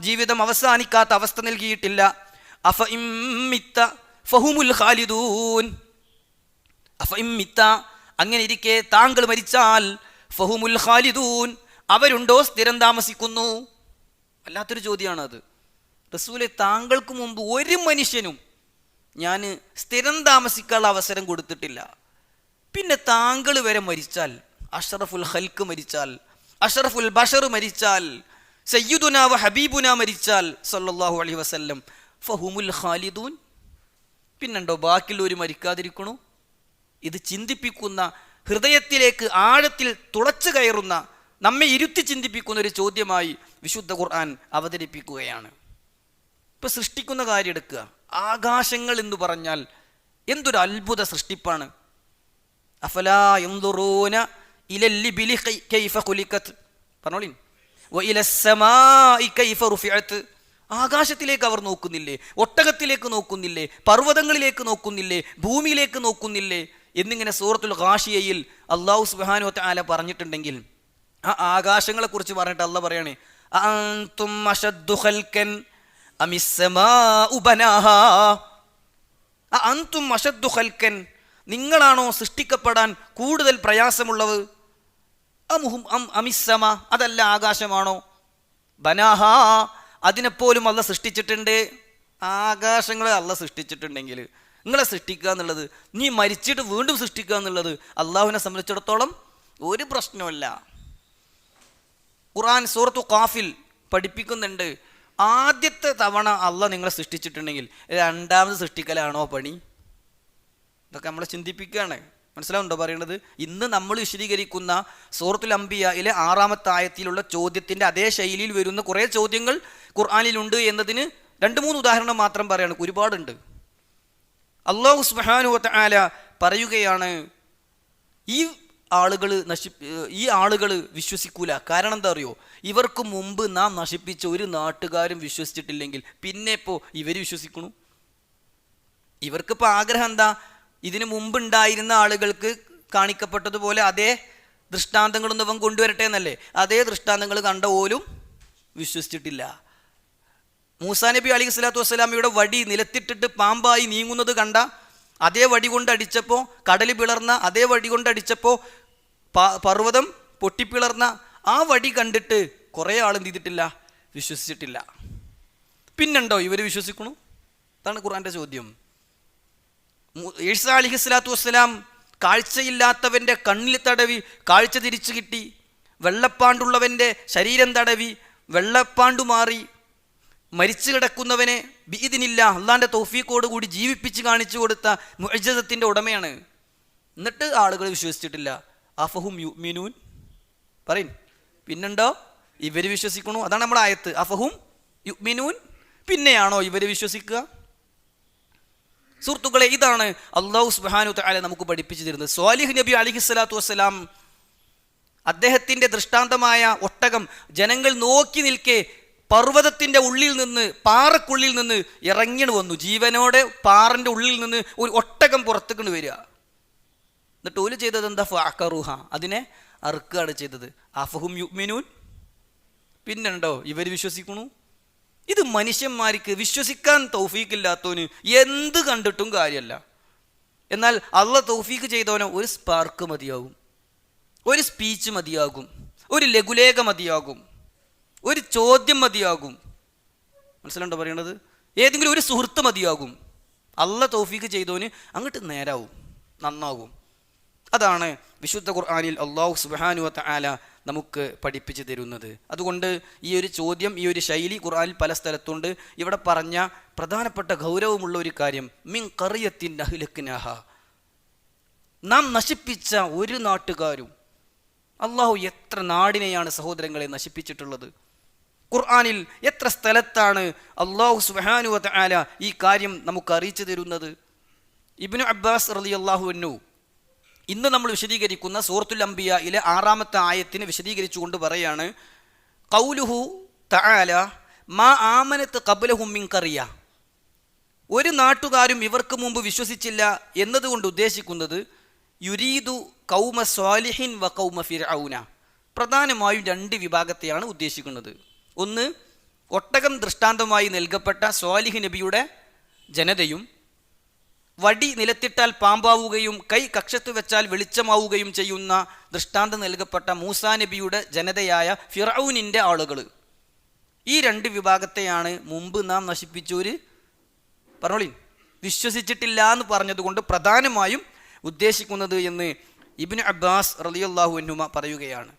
ജീവിതം അവസാനിക്കാത്ത അവസ്ഥ നൽകിയിട്ടില്ല. അഫ ഇമ്മിത്ത ഫഹുമുൽ ഖാലിദൂൻ, അഫ ഇമ്മിത്ത, അങ്ങനെ ഇരിക്കെ താങ്കൾ മരിച്ചാൽ ഫഹുമുൽ ഖാലിദൂൻ, അവരുണ്ടോ സ്ഥിരം താമസിക്കുന്നു? വല്ലാത്തൊരു ചോദ്യമാണ് അത്. റസൂലെ, താങ്കൾക്ക് മുമ്പ് ഒരു മനുഷ്യനും ഞാൻ സ്ഥിരം താമസിക്കാനുള്ള അവസരം കൊടുത്തിട്ടില്ല, പിന്നെ താങ്കൾ വരെ മരിച്ചാൽ, അഷ്റഫുൽ ഖൽക്ക് മരിച്ചാൽ, അഷ്റഫുൽ ബഷർ മരിച്ചാൽ, സയ്യിദുനാ വ ഹബീബുനാ മരിച്ചാൽ സല്ലല്ലാഹു അലൈഹി വസല്ലം, ഫഹുമുൽ ഖാലിദൂൻ, പിന്നെണ്ടോ ബാക്കിയുള്ളവർ മരിക്കാതിരിക്കണു? ഇത് ചിന്തിപ്പിക്കുന്ന, ഹൃദയത്തിലേക്ക് ആഴത്തിൽ തുളച്ചു കയറുന്ന, നമ്മെ ഇരുത്തി ചിന്തിപ്പിക്കുന്ന ഒരു ചോദ്യമായി വിശുദ്ധ ഖുർആൻ അവതരിപ്പിക്കുകയാണ്. ഇപ്പം സൃഷ്ടിക്കുന്ന കാര്യം എടുക്കുക. ആകാശങ്ങൾ എന്ന് പറഞ്ഞാൽ എന്തൊരു അത്ഭുത സൃഷ്ടിപ്പാണ്. അഫലാ യൻദുറൂന ഇലൽ ഇബ്ലി കൈഫ ഖുലിഖത്, പറഞ്ഞോളി, വ ഇലസ്സമാഇ കൈഫ റുഫിഅത്, ആകാശത്തിലേക്ക് അവർ നോക്കുന്നില്ലേ? ഒട്ടകത്തിലേക്ക് നോക്കുന്നില്ലേ? പർവ്വതങ്ങളിലേക്ക് നോക്കുന്നില്ലേ? ഭൂമിയിലേക്ക് നോക്കുന്നില്ലേ? എന്നിങ്ങനെ സൂറത്തുൽ ഗാഷിയയിൽ അല്ലാഹു സുബ്ഹാനഹു വ തആല പറഞ്ഞിട്ടുണ്ടെങ്കിൽ, ആ ആകാശങ്ങളെ കുറിച്ച് പറഞ്ഞിട്ട് അല്ലാഹ് പറയാണ്, അഅൻതും അശദ്ദു ഖൽകൻ അമിസ്സമാഉ ബനാഹാ, അഅൻതും അശദ്ദു ഖൽകൻ, നിങ്ങളാണോ സൃഷ്ടിക്കപ്പെടാൻ കൂടുതൽ പ്രയാസമുള്ളത്? അമിസ്സമ, അതല്ല ആകാശമാണോ? ബനാഹാ, അതിനെപ്പോലും അല്ല സൃഷ്ടിച്ചിട്ടുണ്ട്. ആകാശങ്ങളെ അല്ല സൃഷ്ടിച്ചിട്ടുണ്ടെങ്കിൽ നിങ്ങളെ സൃഷ്ടിക്കുക എന്നുള്ളത്, നീ മരിച്ചിട്ട് വീണ്ടും സൃഷ്ടിക്കുക എന്നുള്ളത് അള്ളാഹുവിനെ സംബന്ധിച്ചിടത്തോളം ഒരു പ്രശ്നമല്ല. ഖുർആൻ സൂറത്തു ഖാഫിൽ പഠിപ്പിക്കുന്നുണ്ട്, ആദ്യത്തെ തവണ അള്ളാഹ് നിങ്ങളെ സൃഷ്ടിച്ചിട്ടുണ്ടെങ്കിൽ രണ്ടാമത് സൃഷ്ടിക്കലാണോ പണി? ഇതൊക്കെ നമ്മളെ ചിന്തിപ്പിക്കുകയാണ്. മനസ്സിലാവുണ്ടോ പറയുന്നത്? ഇന്ന് നമ്മൾ വിശദീകരിക്കുന്ന സൂറത്തുൽ അംബിയയിലെ 6-ാമത്തെ ആയത്തിലുള്ള ചോദ്യത്തിൻ്റെ അതേ ശൈലിയിൽ വരുന്ന കുറേ ചോദ്യങ്ങൾ ഖുർആനിലുണ്ട് എന്നതിന് 2-3 ഉദാഹരണം മാത്രം പറയാണ്, ഒരുപാടുണ്ട്. അല്ലാഹു സുബ്ഹാനഹു വ തആല പറയുകയാണ്, ഈ ആളുകൾ വിശ്വസിക്കൂല. കാരണം എന്താ അറിയോ? ഇവർക്ക് മുമ്പ് നാം നശിപ്പിച്ച ഒരു നാട്ടുകാരും വിശ്വസിച്ചിട്ടില്ലെങ്കിൽ പിന്നെ ഇപ്പോൾ ഇവർ വിശ്വസിക്കണു. ഇവർക്കിപ്പോൾ ആഗ്രഹം എന്താ? ഇതിനു മുമ്പുണ്ടായിരുന്ന ആളുകൾക്ക് കാണിക്കപ്പെട്ടതുപോലെ അതേ ദൃഷ്ടാന്തങ്ങളൊന്നും അവൻ കൊണ്ടുവരട്ടെ എന്നല്ലേ? അതേ ദൃഷ്ടാന്തങ്ങൾ കണ്ട പോലും വിശ്വസിച്ചിട്ടില്ല. മൂസാ നബി അലൈഹി സ്വലാത്തു വസ്സലാമയുടെ വടി നിലത്തിട്ടിട്ട് പാമ്പായി നീങ്ങുന്നത് കണ്ട, അതേ വടി കൊണ്ട് അടിച്ചപ്പോൾ കടൽ പിളർന്ന, അതേ വടി കൊണ്ട് അടിച്ചപ്പോൾ പർവ്വതം പൊട്ടിപ്പിളർന്ന ആ വടി കണ്ടിട്ട് കുറേ ആളും ചെയ്തിട്ടില്ല, വിശ്വസിച്ചിട്ടില്ല. പിന്നുണ്ടോ ഇവർ വിശ്വസിക്കണു? അതാണ് ഖുർആൻ്റെ ചോദ്യം. ഈസാ അലൈഹി സ്വലാത്തു വസ്സലാം കാഴ്ചയില്ലാത്തവൻ്റെ കണ്ണിൽ തടവി കാഴ്ച തിരിച്ചു കിട്ടി, വെള്ളപ്പാണ്ടുള്ളവൻ്റെ ശരീരം തടവി വെള്ളപ്പാണ്ടു മാറി, മരിച്ചു കിടക്കുന്നവനെ ബിഇദ്നില്ല അള്ളാൻ്റെ തൗഫീഖോട് കൂടി ജീവിപ്പിച്ച് കാണിച്ചു കൊടുത്ത മുഅ്ജിസത്തിൻ്റെ ഉടമയാണ്. എന്നിട്ട് ആളുകൾ വിശ്വസിച്ചിട്ടില്ല. അഫഹും യുഅ്മിനൂൻ, പറയും. പിന്നുണ്ടോ ഇവർ വിശ്വസിക്കണു? അതാണ് നമ്മുടെ ആയത്ത്, അഫഹും യുഅ്മിനൂൻ, പിന്നെയാണോ ഇവർ വിശ്വസിക്കുക? സുഹൃത്തുക്കളെ, ഇതാണ് അല്ലാഹു സുബ്ഹാനഹു വ തആല നമുക്ക് പഠിപ്പിച്ചു തരുന്നത്. സ്വാലിഹ് നബി അലൈഹി സ്വലാത്തു വസ്സലാം, അദ്ദേഹത്തിൻ്റെ ദൃഷ്ടാന്തമായ ഒട്ടകം ജനങ്ങൾ നോക്കി നിൽക്കെ പർവ്വതത്തിൻ്റെ ഉള്ളിൽ നിന്ന്, പാറക്കുള്ളിൽ നിന്ന് ഇറങ്ങിണ് വന്നു. ജീവനോടെ പാറൻ്റെ ഉള്ളിൽ നിന്ന് ഒരു ഒട്ടകം പുറത്തേക്ക് വരിക. എന്നിട്ട് ഓല് ചെയ്തത് എന്താ? ഫഅഖറുഹ, അതിനെ അറുക്കുകയാണ് ചെയ്തത്. അഫഹും യുഅ്മിനൂൻ, പിന്നുണ്ടോ ഇവർ വിശ്വസിക്കണു? ഇത് മനുഷ്യന്മാർക്ക് വിശ്വസിക്കാൻ തൗഫീഖില്ലാത്തവന് എന്ത് കണ്ടിട്ടും കാര്യമല്ല. എന്നാൽ അള്ളാഹ് തൗഫീഖ് ചെയ്തവനോ ഒരു സ്പാർക്ക് മതിയാകും, ഒരു സ്പീച്ച് മതിയാകും, ഒരു ലഘുലേഖ മതിയാകും, ഒരു ചോദ്യം മതിയാകും. മനസ്സിലുണ്ടോ പറയണത്? ഏതെങ്കിലും ഒരു സുഹൃത്ത് മതിയാകും. അള്ളാഹ് തൗഫീഖ് ചെയ്തവന് അങ്ങോട്ട് നേരാവും, നന്നാകും. അതാണ് വിശുദ്ധ ഖുർആനിൽ അല്ലാഹു സുബ്ഹാനഹു വ തആല നമുക്ക് പഠിപ്പിച്ചു തരുന്നത്. അതുകൊണ്ട് ഈ ഒരു ചോദ്യം, ഈ ഒരു ശൈലി ഖുർആനിൽ പല സ്ഥലത്തുണ്ട്. ഇവിടെ പറഞ്ഞ പ്രധാനപ്പെട്ട ഗൗരവമുള്ള ഒരു കാര്യം, മിൻ ഖറിയത്തിൻ അഹ്ലക്നാഹ, നാം നശിപ്പിച്ച ഒരു നാട്ടുകാരും. അള്ളാഹു എത്ര നാടിനെയാണ് സഹോദരങ്ങളെ നശിപ്പിച്ചിട്ടുള്ളത്. ഖുർആനിൽ എത്ര സ്ഥലത്താണ് അല്ലാഹു സുബ്ഹാനഹു വ തആല ഈ കാര്യം നമുക്ക് അറിയിച്ചു തരുന്നത്. ഇബ്നു അബ്ബാസ് റളിയല്ലാഹു അൻഹു ഇന്ന് നമ്മൾ വിശദീകരിക്കുന്ന സൂറത്തുൽ അംബിയയിലെ 6-ാമത്തെ ആയത്തിനെ വിശദീകരിച്ചുകൊണ്ട് പറയാണ്, ഖൗലുഹു തആല മാ ആമനത് ഖബ്ലഹും മിൻ ഖറിയ. ഒരു നാട്ടുകാരും ഇവർക്ക് മുമ്പ് വിശ്വസിച്ചില്ല എന്നതുകൊണ്ട് ഉദ്ദേശിക്കുന്നത് യുരീദു ഖൗമ സ്വാലിഹിൻ വ ഖൗമ ഫിർഔന. പ്രധാനമായും 2 വിഭാഗത്തെയാണ് ഉദ്ദേശിക്കുന്നത്. ഒന്ന്, ഒട്ടകം ദൃഷ്ടാന്തമായി നൽകപ്പെട്ട സ്വാലിഹ് നബിയുടെ ജനതയും വടി നിലത്തിട്ടാൽ പാമ്പാവുകയും കൈ കക്ഷത്ത് വെച്ചാൽ വെളിച്ചമാവുകയും ചെയ്യുന്ന ദൃഷ്ടാന്തം നൽകപ്പെട്ട മൂസാ നബിയുടെ ജനതയായ ഫിർഔനിൻ്റെ ആളുകൾ. ഈ 2 വിഭാഗത്തെയാണ് മുമ്പ് നാം നശിപ്പിച്ചവർ പറഞ്ഞോളി വിശ്വസിച്ചിട്ടില്ല എന്ന് പറഞ്ഞതുകൊണ്ട് പ്രധാനമായും ഉദ്ദേശിക്കുന്നത് എന്ന് ഇബ്നു അബ്ബാസ് റളിയല്ലാഹു അൻഹുമ പറയുകയാണ്.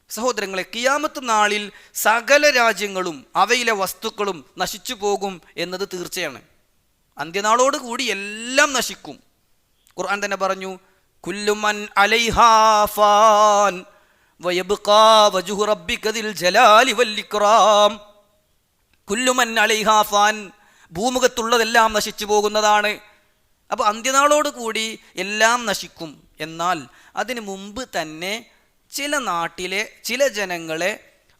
സഹോദരങ്ങളെ, ഖിയാമത്ത് നാളിൽ സകല രാജ്യങ്ങളും അവയിലെ വസ്തുക്കളും നശിച്ചു പോകും എന്നത് തീർച്ചയാണ്. അന്ത്യനാളോട് കൂടി എല്ലാം നശിക്കും. ഖുർആൻ തന്നെ പറഞ്ഞു, കുല്ലു മൻ അലൈഹാ ഫാൻ വയബ്ഖാ വജ്ഹു റബ്ബിക ദിൽ ജലാലി വൽ ഇക്റാം. കുല്ലു മൻ അലൈഹാ ഫാൻ, ഭൂമുഖത്തുള്ളതെല്ലാം നശിച്ചു പോകുന്നതാണ്. അപ്പോൾ അന്ത്യനാളോട് കൂടി എല്ലാം നശിക്കും. എന്നാൽ അതിനു മുമ്പ് തന്നെ ചില നാട്ടിലെ ചില ജനങ്ങളെ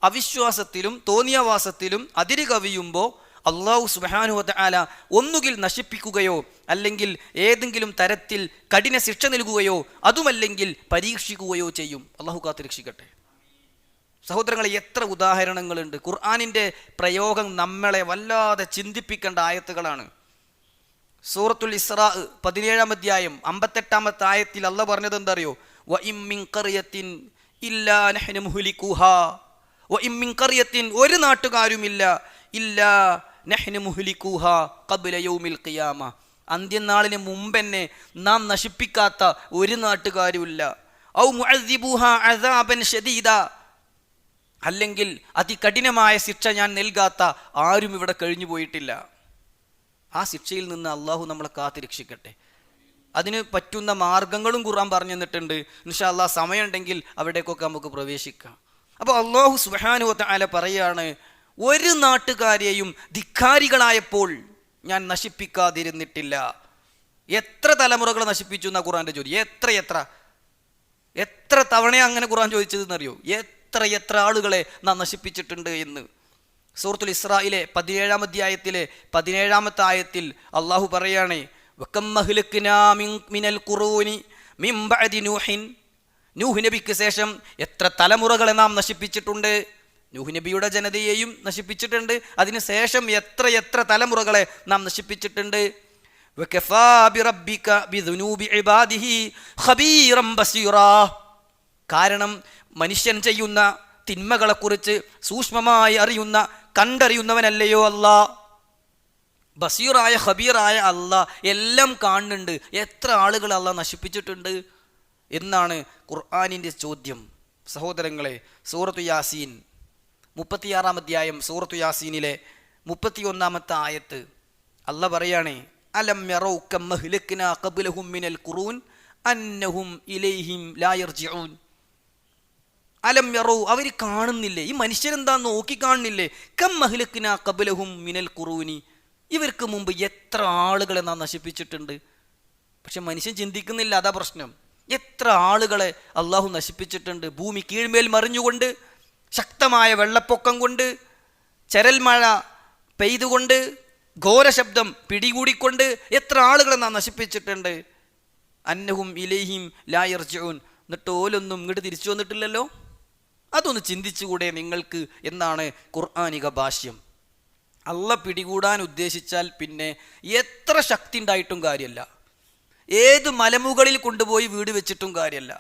അവിശ്വാസത്തിലും തോന്നിയവാസത്തിലും അതിര് കവിയുമ്പോൾ അള്ളാഹു സുബ്ഹാനഹു വ തആല ഒന്നുകിൽ നശിപ്പിക്കുകയോ അല്ലെങ്കിൽ ഏതെങ്കിലും തരത്തിൽ കഠിന ശിക്ഷ നൽകുകയോ അതുമല്ലെങ്കിൽ പരീക്ഷിക്കുകയോ ചെയ്യും. അള്ളാഹു കാത്തുരക്ഷിക്കട്ടെ. സഹോദരങ്ങളെ, എത്ര ഉദാഹരണങ്ങളുണ്ട്. ഖുർആനിൻ്റെ പ്രയോഗം നമ്മളെ വല്ലാതെ ചിന്തിപ്പിക്കേണ്ട ആയത്തുകളാണ്. സൂറത്തുൽ ഇസ്രാ 17-ാം അധ്യായം 58-ാമത്തെ ആയത്തിൽ അള്ളാഹ് പറഞ്ഞത് എന്താ അറിയോ? വ ഇം മിൻ ഖറിയത്തിൻ ഇല്ലാ നഹ്നു മുഹ്ലികുഹാ. വ ഇം മിൻ ഖറിയത്തിൻ, ഒരു നാട്ടുകാരുമില്ല, ഇല്ലാ നഹ്നു മുഹ്ലികുഹാ ഖബ്ല യൗമിൽ ഖിയാമ, അന്ത്യനാളിന് മുമ്പെന്നെ നാം നശിപ്പിക്കാത്ത ഒരു നാട്ടുകാരുമില്ല. ഔ മുഅദ്ദിബുഹാ അദാബൻ ശദീദ, അല്ലെങ്കിൽ അതികഠിനമായ ശിക്ഷ ഞാൻ നൽകാത്ത ആരും ഇവിടെ കഴിഞ്ഞു പോയിട്ടില്ല. ആ ശിക്ഷയിൽ നിന്ന് അള്ളാഹു നമ്മളെ കാത്തുരക്ഷിക്കട്ടെ. അതിന് പറ്റുന്ന മാർഗങ്ങളും ഖുർആൻ പറഞ്ഞു തന്നിട്ടുണ്ട്. ഇൻഷാ അല്ലാഹ് സമയമുണ്ടെങ്കിൽ അവിടേക്കൊക്കെ നമുക്ക് പ്രവേശിക്കാം. അപ്പോൾ അള്ളാഹു സുബ്ഹാനഹു വ തആല പറയാണ്, ഒരു നാട്ടുകാരെയും ധിക്കാരികളായപ്പോൾ ഞാൻ നശിപ്പിക്കാതിരുന്നിട്ടില്ല. എത്ര തലമുറകളെ നശിപ്പിച്ചു എന്നാ ഖുർആൻ്റെ ചോദ്യം. എത്ര തവണയാണ് അങ്ങനെ ഖുർആൻ ചോദിച്ചതെന്നറിയോ? എത്ര ആളുകളെ നാം നശിപ്പിച്ചിട്ടുണ്ട് എന്ന്. സൂറത്തുൽ ഇസ്രായിലെ 17-ാം അധ്യായത്തിലെ 17-ാമത്തെ ആയത്തിൽ അള്ളാഹു പറയാണ്, വകം മഹ്ലക്നാ മിനൽ ഖുറൂനി മിൻ ബഅദി നൂഹിൻ. നൂഹ് നബിക്ക് ശേഷം എത്ര തലമുറകളെ നാം നശിപ്പിച്ചിട്ടുണ്ട്. നൂഹ് നബിയുടെ ജനതയെയും നശിപ്പിച്ചിട്ടുണ്ട്. അതിനുശേഷം എത്ര തലമുറകളെ നാം നശിപ്പിച്ചിട്ടുണ്ട്. വകഫാ ബിറബ്ബിക ബിദുനൂബി ഇബാദിഹി ഖബീറൻ ബസീറാ. കാരണം മനുഷ്യൻ ചെയ്യുന്ന തിന്മകളെക്കുറിച്ച് സൂക്ഷ്മമായി അറിയുന്ന കണ്ടറിയുന്നവനല്ലയോ അല്ലാ. ബസീറായ ഖബീറായ അല്ലാ എല്ലാം കാണുന്നുണ്ട്. എത്ര ആളുകൾ അല്ലാ നശിപ്പിച്ചിട്ടുണ്ട് എന്നാണ് ഖുർആനിൻ്റെ ചോദ്യം. സഹോദരങ്ങളെ, സൂറത്തു യാസീൻ 36-ാം അധ്യായം സൂറത്തു യാസീനിലെ 31-ാമത്തെ ആയത്ത് അല്ലാ പറയാണ്, അലം യറൗ കം മഹ്ലക്നാ ഖബ്ലഹും മിനൽ ഖുറൂൻ അന്നഹും ഇലൈഹിം ലാ യർജിഊൻ. അലം യറൗ, അവർ കാണുന്നില്ലേ? ഈ മനുഷ്യരെന്താ നോക്കി കാണുന്നില്ലേ? കം മഹ്ലക്നാ ഖബ്ലഹും മിനൽ ഖുറൂനി, ഇവർക്ക് മുമ്പ് എത്ര ആളുകളെ നാം നശിപ്പിച്ചിട്ടുണ്ട്. പക്ഷെ മനുഷ്യൻ ചിന്തിക്കുന്നില്ല, അതാ പ്രശ്നം. എത്ര ആളുകളെ അള്ളാഹു നശിപ്പിച്ചിട്ടുണ്ട്. ഭൂമി കീഴ്മേൽ മറിഞ്ഞുകൊണ്ട്, ശക്തമായ വെള്ളപ്പൊക്കം കൊണ്ട്, ചരൽ മഴ പെയ്തുകൊണ്ട്, ഘോരശബ്ദം പിടികൂടിക്കൊണ്ട് എത്ര ആളുകളെ നാം നശിപ്പിച്ചിട്ടുണ്ട്. അന്നഹും ഇലൈഹിം ലാ യർജിഊൻ. എന്നിട്ട് ഓലൊന്നും ഇങ്ങോട്ട് തിരിച്ചു വന്നിട്ടില്ലല്ലോ. അതൊന്ന് ചിന്തിച്ചുകൂടെ നിങ്ങൾക്ക് എന്നാണ് ഖുർആനിക ഭാഷ്യം. അള്ളാഹ് പിടികൂടാൻ ഉദ്ദേശിച്ചാൽ പിന്നെ എത്ര ശക്തി ഉണ്ടായിട്ടും കാര്യമല്ല, ഏത് മലമുകളിൽ കൊണ്ടുപോയി വീട് വെച്ചിട്ടും കാര്യമല്ല,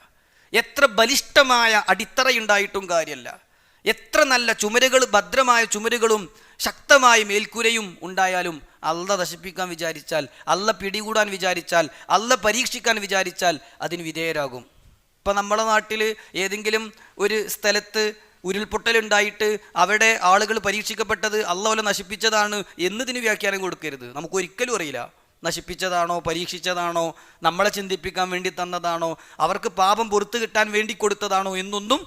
എത്ര ബലിഷ്ഠമായ അടിത്തറയുണ്ടായിട്ടും കാര്യമല്ല, എത്ര നല്ല ചുമരുകൾ, ഭദ്രമായ ചുമരുകളും ശക്തമായ മേൽക്കൂരയും ഉണ്ടായാലും അള്ളാഹ് നശിപ്പിക്കാൻ വിചാരിച്ചാൽ, അള്ളാഹ് പിടികൂടാൻ വിചാരിച്ചാൽ, അള്ളാഹ് പരീക്ഷിക്കാൻ വിചാരിച്ചാൽ അതിന് വിധേയരാകും. ഇപ്പം നമ്മളെ നാട്ടിൽ ഏതെങ്കിലും ഒരു സ്ഥലത്ത് ഉരുൾപൊട്ടലുണ്ടായിട്ട് അവിടെ ആളുകൾ പരീക്ഷിക്കപ്പെട്ടത് അള്ളാഹു നശിപ്പിച്ചതാണ് എന്നതിന് വ്യാഖ്യാനം കൊടുക്കരുത്. നമുക്കൊരിക്കലും അറിയില്ല നശിപ്പിച്ചതാണോ പരീക്ഷിച്ചതാണോ നമ്മളെ ചിന്തിപ്പിക്കാൻ വേണ്ടി തന്നതാണോ അവർക്ക് പാപം പുറത്തു കിട്ടാൻ വേണ്ടി കൊടുത്തതാണോ എന്നൊന്നും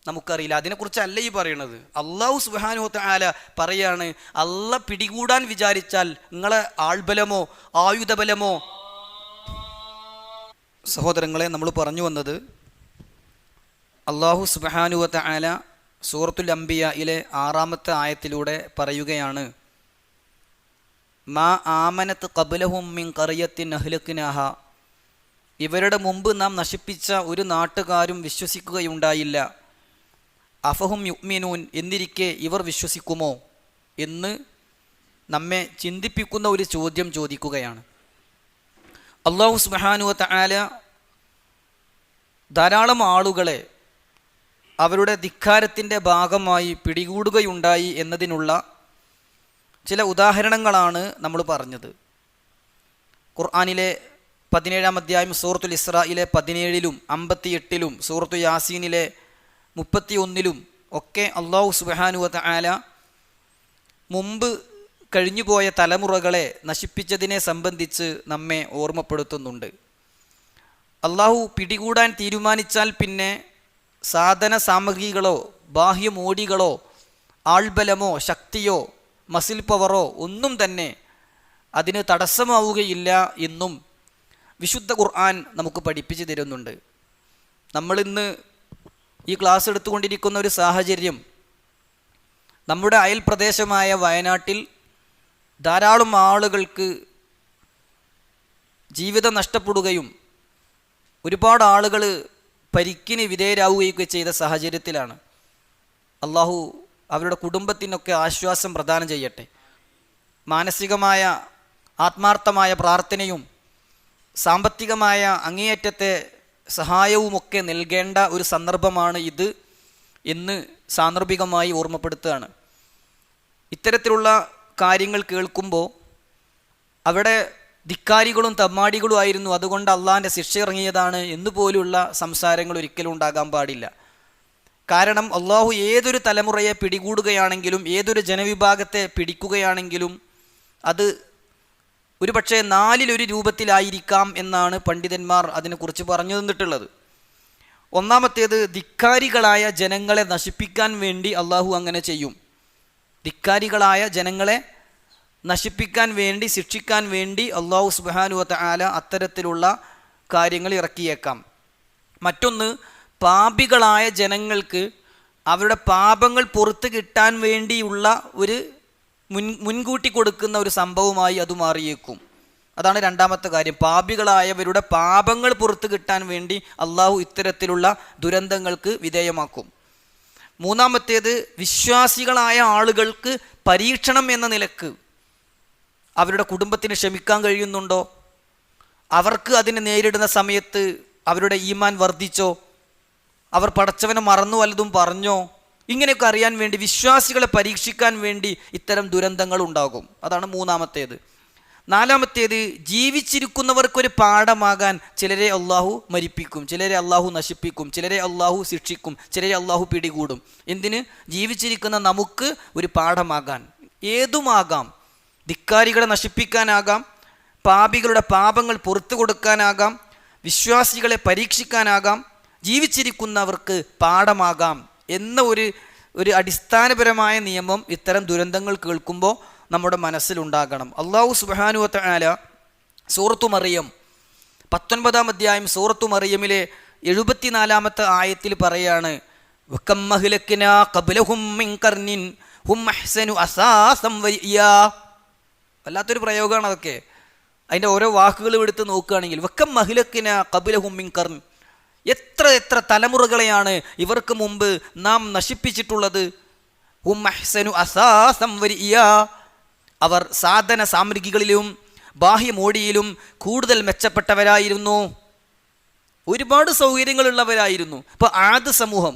നമുക്കറിയില്ല. അതിനെക്കുറിച്ചല്ല ഈ പറയണത്. അള്ളാഹു സുബ്ഹാനഹു വ തആല പറയാണ്, അള്ളാഹ് പിടികൂടാൻ വിചാരിച്ചാൽ നിങ്ങളെ ആൾബലമോ ആയുധബലമോ സഹോദരങ്ങളെ, നമ്മൾ പറഞ്ഞു വന്നത് അള്ളാഹു സുബ്ഹാനഹു വ തആല സൂറത്തുൽ അംബിയായിലെ 6-ാമത്തെ ആയത്തിലൂടെ പറയുകയാണ്, മാ ആമനത്ത് ഖബ്ലഹും മിൻ ഖറിയത്തിൻ അഹ്ലക്നാഹ, ഇവരുടെ മുമ്പ് നാം നശിപ്പിച്ച ഒരു നാട്ടുകാരും വിശ്വസിക്കുകയുണ്ടായില്ല. അഫഹും യുഅ്മിനൂൻ, എന്നിരിക്കെ ഇവർ വിശ്വസിക്കുമോ എന്ന് നമ്മെ ചിന്തിപ്പിക്കുന്ന ഒരു ചോദ്യം ചോദിക്കുകയാണ്. അല്ലാഹു സുബ്ഹാനഹു വ തആല ധാരാളം ആളുകളെ അവരുടെ ധിക്കാരത്തിൻ്റെ ഭാഗമായി പിടികൂടുകയുണ്ടായി എന്നതിനുള്ള ചില ഉദാഹരണങ്ങളാണ് നമ്മൾ പറഞ്ഞത്. ഖുർആനിലെ 17-ാം അധ്യായം സൂറത്തുൽ ഇസ്രായിലെ 17-ലും 58-ലും സൂറത്തു യാസീനിലെ 31-ലും ഒക്കെ അല്ലാഹു സുബ്ഹാനഹു വ തആല മുമ്പ് കഴിഞ്ഞുപോയ തലമുറകളെ നശിപ്പിച്ചതിനെ സംബന്ധിച്ച് നമ്മെ ഓർമ്മപ്പെടുത്തുന്നുണ്ട്. അള്ളാഹു പിടികൂടാൻ തീരുമാനിച്ചാൽ പിന്നെ സാധന സാമഗ്രികളോ ബാഹ്യമോടികളോ ആൾബലമോ ശക്തിയോ മസിൽ പവറോ ഒന്നും തന്നെ അതിന് തടസ്സമാവുകയില്ല എന്നും വിശുദ്ധ ഖുർആൻ നമുക്ക് പഠിപ്പിച്ചു തരുന്നുണ്ട്. നമ്മളിന്ന് ഈ ക്ലാസ് എടുത്തുകൊണ്ടിരിക്കുന്ന ഒരു സാഹചര്യം, നമ്മുടെ അയൽ പ്രദേശമായ വയനാട്ടിൽ ധാരാളം ആളുകൾക്ക് ജീവിതം നഷ്ടപ്പെടുകയും ഒരുപാട് ആളുകൾ പരിക്കിന് വിധേയരാവുകയൊക്കെ ചെയ്ത സാഹചര്യത്തിലാണ്. അള്ളാഹു അവരുടെ കുടുംബത്തിനൊക്കെ ആശ്വാസം പ്രദാനം ചെയ്യട്ടെ. മാനസികമായ ആത്മാർത്ഥമായ പ്രാർത്ഥനയും സാമ്പത്തികമായ അങ്ങേയറ്റത്തെ സഹായവുമൊക്കെ നൽകേണ്ട ഒരു സന്ദർഭമാണ് ഇത് എന്ന് സാന്ദർഭികമായി ഓർമ്മപ്പെടുത്തുകയാണ്. ഇത്തരത്തിലുള്ള കാര്യങ്ങൾ കേൾക്കുമ്പോൾ അവിടെ ധിക്കാരികളും തമ്മാടികളും ആയിരുന്നു, അതുകൊണ്ട് അള്ളാഹിൻ്റെ ശിക്ഷ ഇറങ്ങിയതാണ് എന്നുപോലുള്ള സംസാരങ്ങൾ ഒരിക്കലും ഉണ്ടാകാൻ പാടില്ല. കാരണം അള്ളാഹു ഏതൊരു തലമുറയെ പിടികൂടുകയാണെങ്കിലും ഏതൊരു ജനവിഭാഗത്തെ പിടിക്കുകയാണെങ്കിലും അത് ഒരു പക്ഷേ 4-ൽ 1 രൂപത്തിലായിരിക്കാം എന്നാണ് പണ്ഡിതന്മാർ അതിനെക്കുറിച്ച് പറഞ്ഞു തന്നിട്ടുള്ളത്. ഒന്നാമത്തേത്, ധിക്കാരികളായ ജനങ്ങളെ നശിപ്പിക്കാൻ വേണ്ടി അള്ളാഹു അങ്ങനെ ചെയ്യും. ധിക്കാരികളായ ജനങ്ങളെ നശിപ്പിക്കാൻ വേണ്ടി, ശിക്ഷിക്കാൻ വേണ്ടി അല്ലാഹു സുബ്ഹാനഹു വ തആല അത്തരത്തിലുള്ള കാര്യങ്ങൾ ഇറക്കിയേക്കാം. മറ്റൊന്ന്, പാപികളായ ജനങ്ങൾക്ക് അവരുടെ പാപങ്ങൾ പുറത്ത് കിട്ടാൻ വേണ്ടിയുള്ള ഒരു മുൻകൂട്ടി കൊടുക്കുന്ന ഒരു സംഭവമായി അത് മാറിയേക്കും. അതാണ് രണ്ടാമത്തെ കാര്യം. പാപികളായവരുടെ പാപങ്ങൾ പുറത്ത് കിട്ടാൻ വേണ്ടി അള്ളാഹു ഇത്തരത്തിലുള്ള ദുരന്തങ്ങൾക്ക് വിധേയമാക്കും. മൂന്നാമത്തേത്, വിശ്വാസികളായ ആളുകൾക്ക് പരീക്ഷണം എന്ന നിലക്ക് അവരുടെ കുടുംബത്തിന് ക്ഷമിക്കാൻ കഴിയുന്നുണ്ടോ, അവർക്ക് അതിനെ നേരിടുന്ന സമയത്ത് അവരുടെ ഈമാൻ വർദ്ധിച്ചോ, അവർ പടച്ചവനെ മറന്നു വല്ലതും പറഞ്ഞോ, ഇങ്ങനെയൊക്കെ അറിയാൻ വേണ്ടി വിശ്വാസികളെ പരീക്ഷിക്കാൻ വേണ്ടി ഇത്തരം ദുരന്തങ്ങൾ ഉണ്ടാകും. അതാണ് മൂന്നാമത്തേത്. നാലാമത്തേത്, ജീവിച്ചിരിക്കുന്നവർക്കൊരു പാഠമാകാൻ ചിലരെ അള്ളാഹു മരിപ്പിക്കും, ചിലരെ അള്ളാഹു നശിപ്പിക്കും, ചിലരെ അള്ളാഹു ശിക്ഷിക്കും, ചിലരെ അള്ളാഹു പിടികൂടും. എന്തിന്? ജീവിച്ചിരിക്കുന്ന നമുക്ക് ഒരു പാഠമാകാൻ. ഏതുമാകാം. ധിക്കാരികളെ നശിപ്പിക്കാനാകാം, പാപികളുടെ പാപങ്ങൾ പുറത്തു കൊടുക്കാനാകാം, വിശ്വാസികളെ പരീക്ഷിക്കാനാകാം, ജീവിച്ചിരിക്കുന്നവർക്ക് പാഠമാകാം എന്ന ഒരു അടിസ്ഥാനപരമായ നിയമം ഇത്തരം ദുരന്തങ്ങൾ കേൾക്കുമ്പോൾ നമ്മുടെ മനസ്സിലുണ്ടാകണം. അല്ലാഹു സുബ്ഹാനഹു വ തആല സൂറത്തു മറിയം 19-ാം അധ്യായം സൂറത്തു മറിയമിലെ 74-ാമത്തെ ആയത്തിൽ പറയാണ്, വകം മഹ്ലക്നാ ഖബ്ലഹും മിൻ ഖർനിൻ ഹും അഹ്സനു അസാസം വരിയാ. വല്ലാത്തൊരു പ്രയോഗമാണ് അതൊക്കെ. അതിൻ്റെ ഓരോ വാക്കുകൾ എടുത്ത് നോക്കുകയാണെങ്കിൽ, വകം മഹ്ലക്നാ ഖബ്ലഹും മിൻ ഖർൻ, എത്ര തലമുറകളെയാണ് ഇവർക്ക് മുമ്പ് നാം നശിപ്പിച്ചിട്ടുള്ളത്. ഹും അഹ്സനു അസാസം വരിയാ, അവർ സാധന സാമഗ്രികളിലും ബാഹ്യമോടിയിലും കൂടുതൽ മെച്ചപ്പെട്ടവരായിരുന്നു, ഒരുപാട് സൗകര്യങ്ങളുള്ളവരായിരുന്നു. ഇപ്പോൾ ആദ് സമൂഹം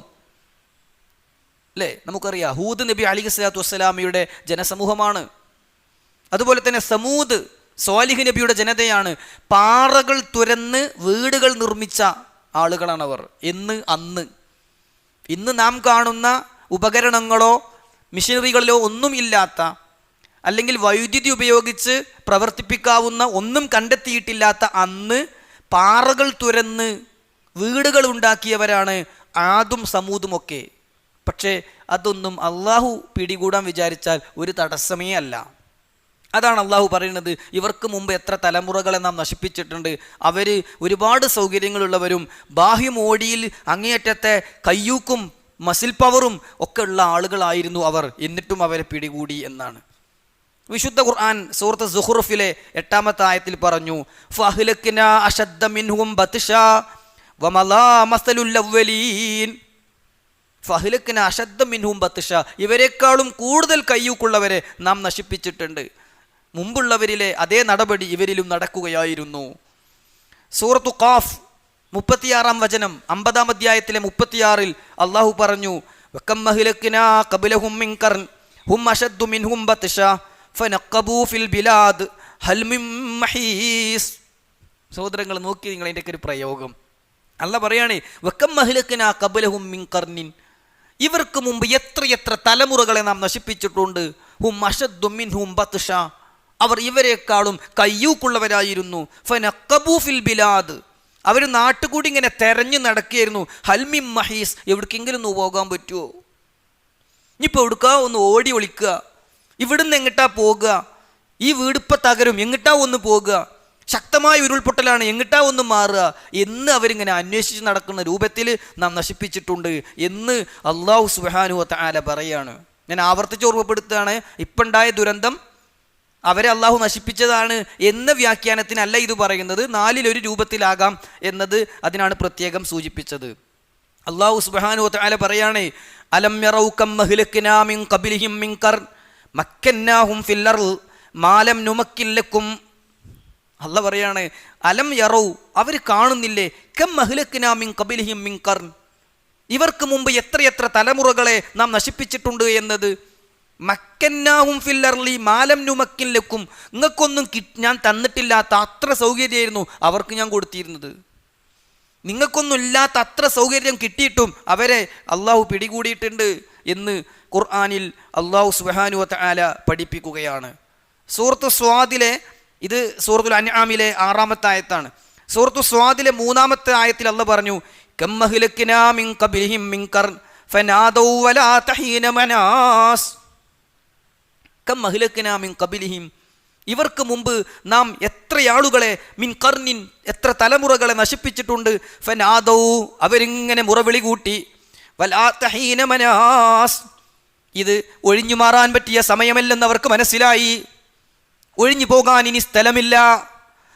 അല്ലേ, നമുക്കറിയാം, ഹൂദ് നബി അലൈഹി സ്വലാത്തു വസ്സലാമയുടെ ജനസമൂഹമാണ്. അതുപോലെ തന്നെ സമൂദ് സ്വാലിഹ് നബിയുടെ ജനതയാണ്. പാറകൾ തുരന്ന് വീടുകൾ നിർമ്മിച്ച ആളുകളാണവർ. ഇന്ന് നാം കാണുന്ന ഉപകരണങ്ങളോ മിഷനറികളിലോ ഒന്നും ഇല്ലാത്ത, അല്ലെങ്കിൽ വൈദ്യുതി ഉപയോഗിച്ച് പ്രവർത്തിപ്പിക്കാവുന്ന ഒന്നും കണ്ടെത്തിയിട്ടില്ലാത്ത അന്ന് പാറകൾ തുരന്ന് വീടുകൾ ഉണ്ടാക്കിയവരാണ് ആദും സമൂദുമൊക്കെ. പക്ഷേ അതൊന്നും അള്ളാഹു പിടികൂടാൻ വിചാരിച്ചാൽ ഒരു തടസ്സമേ അല്ല. അതാണ് അള്ളാഹു പറയുന്നത്, ഇവർക്ക് മുമ്പ് എത്ര തലമുറകളെ നാം നശിപ്പിച്ചിട്ടുണ്ട്. അവർ ഒരുപാട് സൗകര്യങ്ങളുള്ളവരും ബാഹ്യമോടിയിൽ അങ്ങേയറ്റത്തെ കയ്യൂക്കും മസിൽ പവറും ഒക്കെ ഉള്ള ആളുകളായിരുന്നു അവർ, എന്നിട്ടും അവരെ പിടികൂടി എന്നാണ് വിശുദ്ധ ഖുർആൻ സൂറത്ത് സുഖ്റുഫിലെ 8-ാമത്തെ ആയത്തിൽ പറഞ്ഞു, ഫഅഹ്ലക്നാ അശദ്ദ മിൻഹും ബത്ശാ വമലാ മസലുൽ അവ്വലീൻ. ഫഅഹ്ലക്നാ അശദ്ദ മിൻഹും ബത്ശാ, ഇവരെക്കാളും കൂടുതൽ കയ്യൂക്കുള്ളവരെ നാം നശിപ്പിച്ചിട്ടുണ്ട്. മുമ്പുള്ളവരിലെ അതേ നടപടി ഇവരിലും നടക്കുകയായിരുന്നു. സൂറത്തു ഖാഫ് 36-ാം വചനം 50-ാം അധ്യായത്തിലെ 36-ൽ അള്ളാഹു പറഞ്ഞു, വകം അഹ്ലക്നാ ഖബ്ലഹും മിൻ ഖർൻ ഹും അശദ്ദു മിൻഹും ബത്ശാ ഫനഖബൂ ഫിൽ ബിലാദ് ഹൽ മിൻ മഹീസ്. സഹോദരങ്ങൾ നോക്കി നിങ്ങൾ അതിൻ്റെ ഒരു പ്രയോഗം. അല്ലാഹു പറയാണ്, വകം അഹ്ലക്നാ ഖബ്ലഹും മിൻ ഖർനിൻ, ഇവർക്ക് മുമ്പ് എത്രയെത്ര തലമുറകളെ നാം നശിപ്പിച്ചിട്ടുണ്ട്. ഹും അശദ്ദു മിൻഹും ബത്ശാ, അവർ ഇവരെക്കാളും കയ്യൂക്കുള്ളവരായിരുന്നു. ഫനഖബൂ ഫിൽ ബിലാദ്, അവർ നാട്ടുകൂടി ഇങ്ങനെ തെരഞ്ഞു നടക്കുകയായിരുന്നു. ഹൽ മിൻ മഹീസ്, എവിടേക്കെങ്കിലും ഒന്ന് പോകാൻ പറ്റുമോ, ഇനിയിപ്പോൾ എവിടുക്കാ ഒന്ന് ഓടി ഒളിക്കുക, ഇവിടുന്ന് എങ്ങിട്ടാ പോകുക, ഈ വീടിപ്പോൾ തകരും എങ്ങിട്ടാ ഒന്ന് പോകുക, ശക്തമായ ഉരുൾപൊട്ടലാണ് എങ്ങിട്ടാ ഒന്ന് മാറുക എന്ന് അവരിങ്ങനെ അന്വേഷിച്ച് നടക്കുന്ന രൂപത്തിൽ നാം നശിപ്പിച്ചിട്ടുണ്ട് എന്ന് അള്ളാഹു സുബ്ഹാനഹു വ തആല പറയാണ്. ഞാൻ ആവർത്തിച്ച് ഓർമ്മപ്പെടുത്തുകയാണ്, ഇപ്പം ഉണ്ടായ ദുരന്തം അവരെ അള്ളാഹു നശിപ്പിച്ചതാണ് എന്ന വ്യാഖ്യാനത്തിനല്ല ഇത് പറയുന്നത്, 4-ൽ 1 രൂപത്തിലാകാം എന്നത് അതിനാണ് പ്രത്യേകം സൂചിപ്പിച്ചത്. അള്ളാഹു സുബ്ഹാനഹു വ തആല പറയാണ്, അലം യറൗ കം അഹ്ലക്നാ മിൻ ഖബ്ലിഹിം മിൻ ഖർൻ മക്കന്നാഹും ഫിൽ അർള് മാ ലം നുമക്കിൻ ലക്കും. അല്ലാഹു പറയാണ്, അലം യറൗ, അവർ കാണുന്നില്ലേ, കം അഹ്ലക്നാ മിൻ ഖബ്ലിഹിം മിൻ ഖർൻ, ഇവർക്ക് മുമ്പ് എത്രയെത്ര തലമുറകളെ നാം നശിപ്പിച്ചിട്ടുണ്ട് എന്നത്. മക്കന്നാഹും ഫിൽ അർളി മാ ലം നുമക്കിൻ ലക്കും, നിങ്ങൾക്കൊന്നും ഞാൻ തന്നിട്ടില്ലാത്ത അത്ര സൗകര്യമായിരുന്നു അവർക്ക് ഞാൻ കൊടുത്തിരുന്നത്. നിങ്ങൾക്കൊന്നും ഇല്ലാത്ത അത്ര സൗകര്യം കിട്ടിയിട്ടും അവരെ അള്ളാഹു പിടികൂടിയിട്ടുണ്ട് എന്ന് ഖുർആനിൽ അള്ളാഹു സുബ്ഹാനഹു വ തആല പഠിപ്പിക്കുകയാണ്. സൂറത്തു സ്വാദിലെ, ഇത് സൂറത്തുൽ അൻആമിലെ 6-ാമത്തെ ആയത്താണ്. സൂറത്തു സ്വാദിലെ 3-ാമത്തെ ആയത്തിൽ അള്ളാഹു പറഞ്ഞു, കം അഹ്ലക്നാ മിൻ ഖബ്ലിഹിം മിൻ ഖർൻ ഫനാദൗ വലാ തഹീന മനാസ്. കം അഹ്ലക്നാ മിൻ ഖബ്ലിഹിം, ഇവർക്ക് മുമ്പ് നാം എത്ര ആളുകളെ, മിൻ ഖർനിൻ, എത്ര തലമുറകളെ നശിപ്പിച്ചിട്ടുണ്ട്. ഫനാദൗ, അവരിങ്ങനെ മുറവിളി കൂട്ടി. വലാ തഹീന മനാസ്, ഇത് ഒഴിഞ്ഞു മാറാൻ പറ്റിയ സമയമല്ലെന്ന് അവർക്ക് മനസ്സിലായി. ഒഴിഞ്ഞു പോകാൻ ഇനി സ്ഥലമില്ല,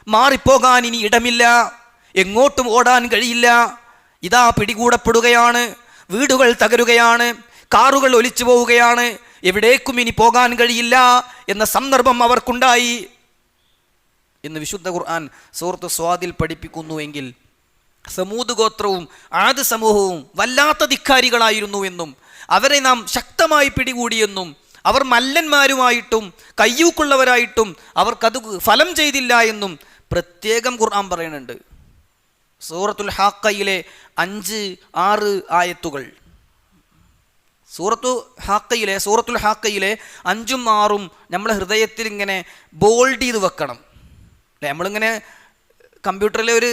മാറിപ്പോകാൻ ഇനി ഇടമില്ല, എങ്ങോട്ടും ഓടാൻ കഴിയില്ല. ഇതാ പിടികൂടപ്പെടുകയാണ്, വീടുകൾ തകരുകയാണ്, കാറുകൾ ഒലിച്ചു പോവുകയാണ്, എവിടേക്കും ഇനി പോകാൻ കഴിയില്ല എന്ന സന്ദർഭം അവർക്കുണ്ടായി എന്ന് വിശുദ്ധ ഖുർആൻ സൂറത്ത് സ്വാദിൽ പഠിപ്പിക്കുന്നുവെങ്കിൽ, സമൂദ് ഗോത്രവും ആദ് സമൂഹവും വല്ലാത്ത ധിക്കാരികളായിരുന്നു എന്നും അവരെ നാം ശക്തമായി പിടികൂടിയെന്നും അവർ മല്ലന്മാരുമായിട്ടും കയ്യൂക്കുള്ളവരായിട്ടും അവർക്കത് ഫലം ചെയ്തില്ല എന്നും പ്രത്യേകം ഖുർആൻ പറയുന്നുണ്ട്. സൂറത്തുൽ ഹാഖയിലെ 5-6 ആയത്തുകൾ, സൂറത്തുൽ ഹാഖയിലെ 5ഉം 6ഉം നമ്മളെ ഹൃദയത്തിൽ ഇങ്ങനെ ബോൾഡ് ചെയ്ത് വെക്കണം. നമ്മളിങ്ങനെ കമ്പ്യൂട്ടറിലെ ഒരു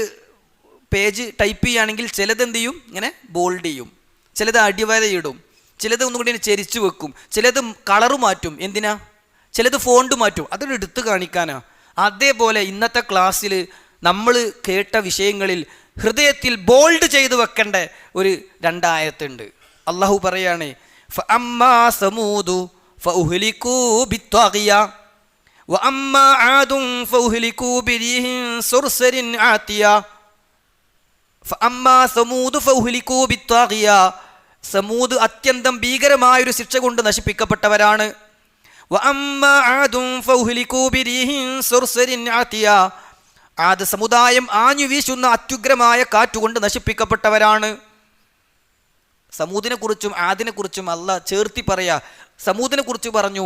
പേജ് ടൈപ്പ് ചെയ്യുകയാണെങ്കിൽ ചിലത് എന്ത് ചെയ്യും, ഇങ്ങനെ ബോൾഡ് ചെയ്യും, ചിലത് അടിവരയിടും, ചിലത് ഒന്നുകൂടി ചെരിച്ചു വെക്കും, ചിലത് കളറ് മാറ്റും. എന്തിനാ? ചിലത് ഫോണ്ട് മാറ്റും, അതൊരു എടുത്ത് കാണിക്കാനാ. അതേപോലെ ഇന്നത്തെ ക്ലാസ്സിൽ നമ്മൾ കേട്ട വിഷയങ്ങളിൽ ഹൃദയത്തിൽ ബോൾഡ് ചെയ്ത് വെക്കേണ്ട ഒരു 2 ആയത്തുണ്ട്. അള്ളാഹു പറയാണ്, ഫഅമ്മാ സമൂദു ഫഉഹ്ലികൂ ബിത്വാഗിയ വഅമ്മാ ആദും ഫഉഹ്ലികൂ ബിരീഹിൻ സുർസരിൻ ആതിയ. ഫഅമ്മാ സമൂദു ഫഉഹ്ലികൂ ബിത്വാഗിയ, സമൂദ് അത്യന്തം ഭീകരമായൊരു ശിക്ഷ കൊണ്ട് നശിപ്പിക്കപ്പെട്ടവരാണ്. വഅമ്മാ ആദും ഫഉഹ്ലികൂ ബിരീഹിൻ സുർസരിൻ ആതിയ, ആദ് സമുദായം ആഞ്ഞു വീശുന്ന അത്യുഗ്രമായ കാറ്റുകൊണ്ട് നശിപ്പിക്കപ്പെട്ടവരാണ്. സമൂദിനെ കുറിച്ചും ആദിനെ കുറിച്ചും അല്ലാഹ് ചേർത്തി പറയാ. സമൂദിനെ കുറിച്ച് പറഞ്ഞു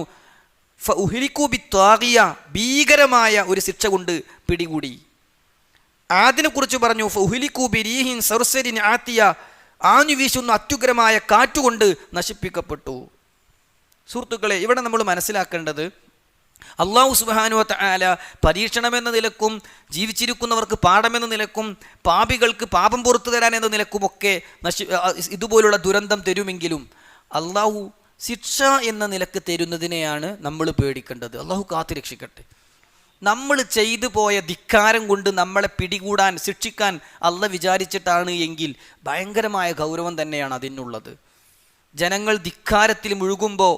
ഫഉഹ്ലികൂ ബിത്വാഗിയ, ഭീകരമായ ഒരു ശിക്ഷ കൊണ്ട് പിടികൂടി. ആദിനെ കുറിച്ച് പറഞ്ഞു ഫഉഹ്ലികൂ ബിരീഹിൻ സർസരിൻ ആതിയ, ആഞ്ഞു വീശുന്ന അത്യുഗ്രമായ കാറ്റുകൊണ്ട് നശിപ്പിക്കപ്പെട്ടു. സുഹൃത്തുക്കളെ, ഇവിടെ നമ്മൾ മനസ്സിലാക്കേണ്ടത്, അള്ളാഹു സുബ്ഹാനഹു വ തആല പരീക്ഷണമെന്ന നിലക്കും ജീവിച്ചിരിക്കുന്നവർക്ക് പാഠമെന്ന നിലക്കും പാപികൾക്ക് പാപം പുറത്തു തരാൻ എന്ന നിലക്കുമൊക്കെ ഇതുപോലുള്ള ദുരന്തം തരുമെങ്കിലും അള്ളാഹു ശിക്ഷ എന്ന നിലക്ക് തരുന്നതിനെയാണ് നമ്മൾ പേടിക്കേണ്ടത്. അള്ളാഹു കാത്തുരക്ഷിക്കട്ടെ. നമ്മൾ ചെയ്തു പോയ ധിക്കാരം കൊണ്ട് നമ്മളെ പിടികൂടാൻ ശിക്ഷിക്കാൻ അള്ളാഹ് വിചാരിച്ചിട്ടാണ് എങ്കിൽ ഭയങ്കരമായ ഗൗരവം തന്നെയാണ് അതിനുള്ളത്. ജനങ്ങൾ ധിക്കാരത്തിൽ മുഴുകുമ്പോൾ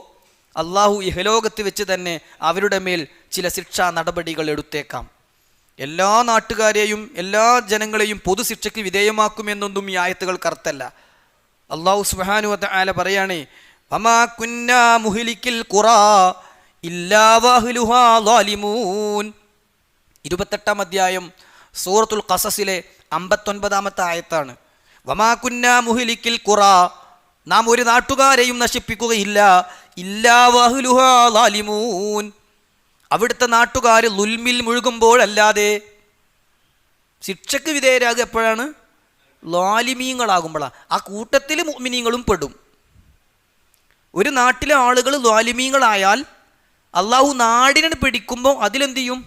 അള്ളാഹു ഇഹലോകത്ത് വെച്ച് തന്നെ അവരുടെ മേൽ ചില ശിക്ഷാ നടപടികൾ എടുത്തേക്കാം. എല്ലാ നാട്ടുകാരെയും എല്ലാ ജനങ്ങളെയും പൊതുശിക്ഷയ്ക്ക് വിധേയമാക്കുമെന്നൊന്നും ഈ ആയത്തുകൾക്ക് അർത്ഥമല്ല. അള്ളാഹു സുബ്ഹാനഹു വ തആല പറയാണ്, വമാ കുന്നാ മുഹ്ലിക്കിൽ ഖുറാ ഇല്ലാ വഅഹ്ലുഹാ ളാലിമൂൻ. 28-ാം അധ്യായം സൂറത്തുൽ ഖസസിലെ 59-ാമത്തെ ആയത്താണ്. വമാ കുന്നാ മുഹ്ലിക്കിൽ ഖുറാ, നാം ഒരു നാട്ടുകാരെയും നശിപ്പിക്കുകയില്ല, ഇല്ലാ വഅഹ്ലുഹാ ളാലിമൂൻ, അവിടുത്തെ നാട്ടുകാർ ളുൽമിൽ മുഴുകുമ്പോഴല്ലാതെ. ശിക്ഷയ്ക്ക് വിധേയരാകുക എപ്പോഴാണ്? ളാലിമീങ്ങളാകുമ്പോഴാണ്. ആ കൂട്ടത്തിൽ മുഅ്മിനീങ്ങളും പെടും. ഒരു നാട്ടിലെ ആളുകൾ ളാലിമീങ്ങളായാൽ അള്ളാഹു നാടിനെ പിടിക്കുമ്പോൾ അതിലെന്ത് ചെയ്യും?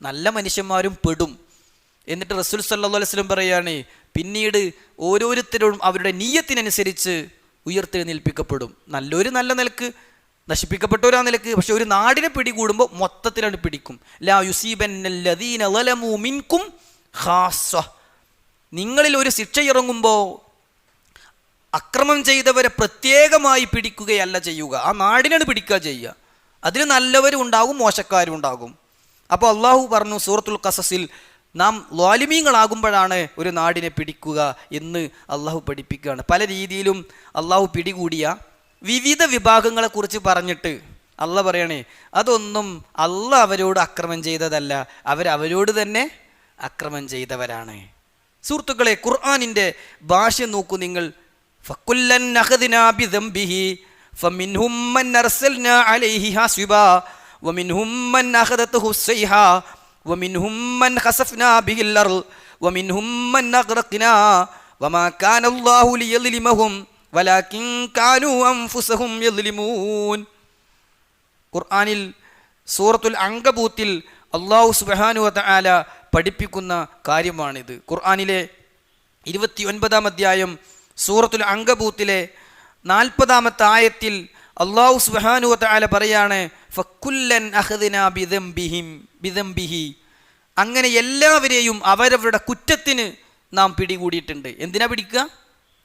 നല്ല മനുഷ്യന്മാരും പെടും. എന്നിട്ട് റസൂൽ സല്ലല്ലാഹു അലൈഹി വസല്ലം പറയാണ്, പിന്നീട് ഓരോരുത്തരും അവരുടെ നിയ്യത്തിനനുസരിച്ച് ഉയർത്തെഴുന്നേൽപ്പിക്കപ്പെടും. നല്ലൊരു നല്ല നിലക്ക്, നശിപ്പിക്കപ്പെട്ടവരാ നിലക്ക്. പക്ഷെ ഒരു നാടിനെ പിടികൂടുമ്പോൾ മൊത്തത്തിലാണ് പിടിക്കും. ലാ യുസീബന്നല്ലദീന ളലമൂ മിൻകും ഖാസ്സ, നിങ്ങളിൽ ഒരു ശിക്ഷ ഇറങ്ങുമ്പോൾ അക്രമം ചെയ്തവരെ പ്രത്യേകമായി പിടിക്കുകയല്ല ചെയ്യുക, ആ നാടിനാണ് പിടിക്കുക ചെയ്യുക. അതിന് നല്ലവരും ഉണ്ടാകും, മോശക്കാരും ഉണ്ടാകും. അപ്പോൾ അള്ളാഹു പറഞ്ഞു സൂറത്തുൽ ഖസസിൽ, നാം ളാലിമീങ്ങളാകുമ്പോഴാണ് ഒരു നാടിനെ പിടിക്കുക എന്ന് അള്ളാഹു പഠിപ്പിക്കുകയാണ്. പല രീതിയിലും അള്ളാഹു പിടികൂടിയ വിവിധ വിഭാഗങ്ങളെക്കുറിച്ച് പറഞ്ഞിട്ട് അള്ളാഹ് പറയണേ, അതൊന്നും അള്ളാഹ് അവരോട് അക്രമം ചെയ്തതല്ല, അവരവരോട് തന്നെ അക്രമം ചെയ്തവരാണ്. സുഹൃത്തുക്കളെ, ഖുർആനിൻ്റെ ഭാഷ നോക്കൂ നിങ്ങൾ. ഫകുല്ലൻ അഖദ്നാ ബിദംബിഹി ഫമിൻഹും മൻ അർസൽനാ അലൈഹി ഹസിബാ വമിൻഹും മൻ അഖദതഹു സൈഹാ വമിൻഹും മൻ ഖസഫ്നാ ബിഹിൽ അർള് വമിൻഹും മൻ അഗ്റഖ്നാ വമാ കാന അല്ലാഹു ലിയദ്ലിമഹും വലാകിൻ കാനൂ അൻഫുസഹും യദ്ലിമൂൻ. ഖുർആനിൽ സൂറത്തുൽ അങ്കബൂത്തിൽ അല്ലാഹു സുബ്ഹാനഹു വ തആല പഠിപ്പിക്കുന്ന കാര്യമാണിത്. ഖുർആനിലെ 29-ാം അധ്യായം സൂറത്തുൽ അങ്കബൂത്തിലെ 40-ാമത്തെ ആയത്തിൽ അല്ലാഹു സുബ്ഹാനഹു വ തആല പറയാണ്, ഫകുല്ലൻ അഖദ്നാ ബിദംബിഹി, അങ്ങനെ എല്ലാവരെയും അവരവരുടെ കുറ്റത്തിന് നാം പിടികൂടിയിട്ടുണ്ട്. എന്തിനാ പിടിക്കുക?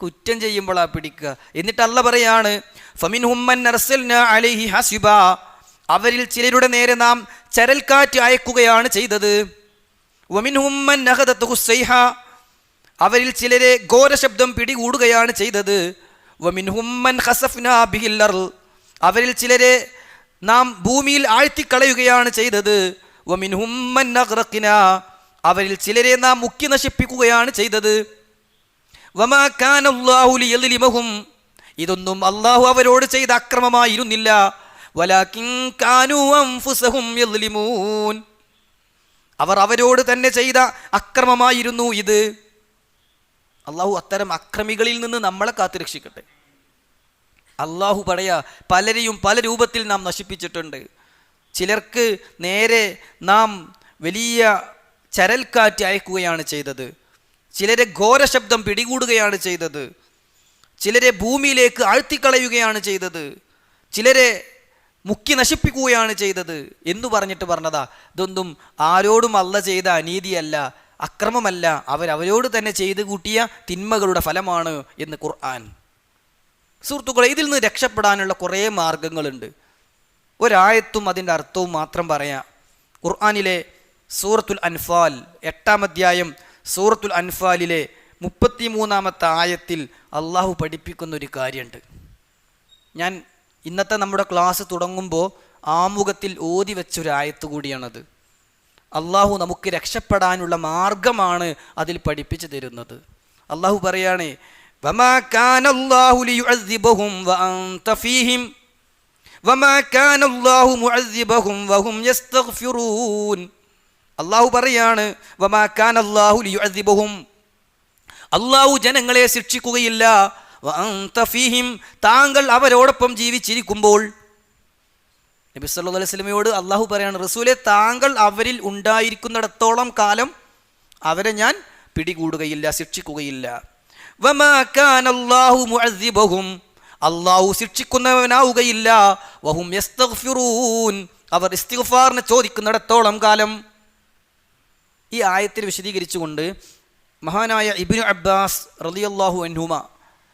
കുറ്റം ചെയ്യുമ്പോഴാണ് പിടിക്കുക. എന്നിട്ട് അല്ലാഹ് പറയാണ്, ഫമിൻഹും മൻ അർസൽനാ അലൈഹി ഹസിബാ, അവരിൽ ചിലരുടെ നേരെ നാം ചരൽക്കാറ്റ് അയക്കുകയാണ് ചെയ്തത്. വമിൻഹും മൻ അഖദതഹു സൈഹാ, അവരിൽ ചിലരെ ഘോരശബ്ദം പിടികൂടുകയാണ് ചെയ്തത്. വമിൻഹും മൻ ഖസഫ്നാ ബിഹിൽ അർള്, അവരിൽ ചിലരെ നാം ഭൂമിയിൽ ആഴ്ത്തിക്കളയുകയാണ് ചെയ്തത്. വമിൻഹും മൻ അഗ്റഖ്നാ, അവരിൽ ചിലരെ നാം മുക്കി നശിപ്പിക്കുകയാണ് ചെയ്തത്. വമാ കാന അല്ലാഹു ലിയദ്ലിമഹും, ഇതൊന്നും അല്ലാഹു അവരോട് ചെയ്ത അക്രമമായിരുന്നില്ല. വലാകിൻ കാനൂ അൻഫുസഹും യദ്ലിമൂൻ, അവർ അവരോട് തന്നെ ചെയ്ത അക്രമമായിരുന്നു ഇത്. അള്ളാഹു അത്തരം അക്രമികളിൽ നിന്ന് നമ്മളെ കാത്തുരക്ഷിക്കട്ടെ. അള്ളാഹു പറയാ, പലരെയും പല രൂപത്തിൽ നാം നശിപ്പിച്ചിട്ടുണ്ട്. ചിലർക്ക് നേരെ നാം വലിയ ചരൽക്കാറ്റ് അയക്കുകയാണ് ചെയ്തത്, ചിലരെ ഘോരശബ്ദം പിടികൂടുകയാണ് ചെയ്തത്, ചിലരെ ഭൂമിയിലേക്ക് ആഴ്ത്തിക്കളയുകയാണ് ചെയ്തത്, ചിലരെ മുക്കി നശിപ്പിക്കുകയാണ് ചെയ്തത് എന്ന് പറഞ്ഞതാ. ഇതൊന്നും ആരോടും അല്ല ചെയ്ത അനീതിയല്ല, അക്രമമല്ല, അവരവരോട് തന്നെ ചെയ്തു കൂട്ടിയ തിന്മകളുടെ ഫലമാണ് എന്ന് ഖുർആൻ. സുഹൃത്തുക്കളെ, ഇതിൽ നിന്ന് രക്ഷപ്പെടാനുള്ള കുറേ മാർഗങ്ങളുണ്ട്. ഒരായത്തും അതിൻ്റെ അർത്ഥവും മാത്രം പറയാം. ഖുർആനിലെ സൂറത്തുൽ അൻഫാൽ 8-ാം അധ്യായം സൂറത്തുൽ അൻഫാലിലെ 33-ാമത്തെ ആയത്തിൽ അള്ളാഹു പഠിപ്പിക്കുന്ന ഒരു കാര്യമുണ്ട്. ഞാൻ ഇന്നത്തെ നമ്മുടെ ക്ലാസ് തുടങ്ങുമ്പോൾ ആമുഖത്തിൽ ഓതി വെച്ചൊരായത്ത് കൂടിയാണത്. അള്ളാഹു നമുക്ക് രക്ഷപ്പെടാനുള്ള മാർഗമാണ് അതിൽ പഠിപ്പിച്ചു തരുന്നത്. അള്ളാഹു പറയാണ്, വമാ കാന അല്ലാഹു ലിയുഅദ്ദിബഹും വഅൻത ഫീഹിം വമാ കാന അല്ലാഹു മുഅദ്ദിബഹും വഹും യസ്തഗ്ഫിറൂൻ. അള്ളാഹു പറയാണ്, വമാ കാന അല്ലാഹു ലിയുഅദ്ദിബഹും, അള്ളാഹു ജനങ്ങളെ ശിക്ഷിക്കുകയില്ല. വഅൻത ഫീഹിം, താങ്കൾ അവരോടൊപ്പം ജീവിച്ചിരിക്കുമ്പോൾ. നബി സല്ലല്ലാഹു അലൈഹി വസല്ലമയോട് അള്ളാഹു പറയാണ്, റസൂലെ, താങ്കൾ അവരിൽ ഉണ്ടായിരിക്കുന്നിടത്തോളം കാലം അവരെ ഞാൻ പിടികൂടുകയില്ല, ശിക്ഷിക്കുകയില്ല. വമാ കാന അല്ലാഹു മുഅദ്ദിബഹും, അള്ളാഹു ശിക്ഷിക്കുന്നവനാവുകയില്ല. വഹും യസ്തഗ്ഫിറൂൻ, അവർ ഇസ്തിഗ്ഫാറിനെ ചോദിക്കുന്നിടത്തോളം കാലം. ഈ ആയത്തിൽ വിശദീകരിച്ചുകൊണ്ട് മഹാനായ ഇബ്നു അബ്ബാസ് റളിയല്ലാഹു അൻഹുമ,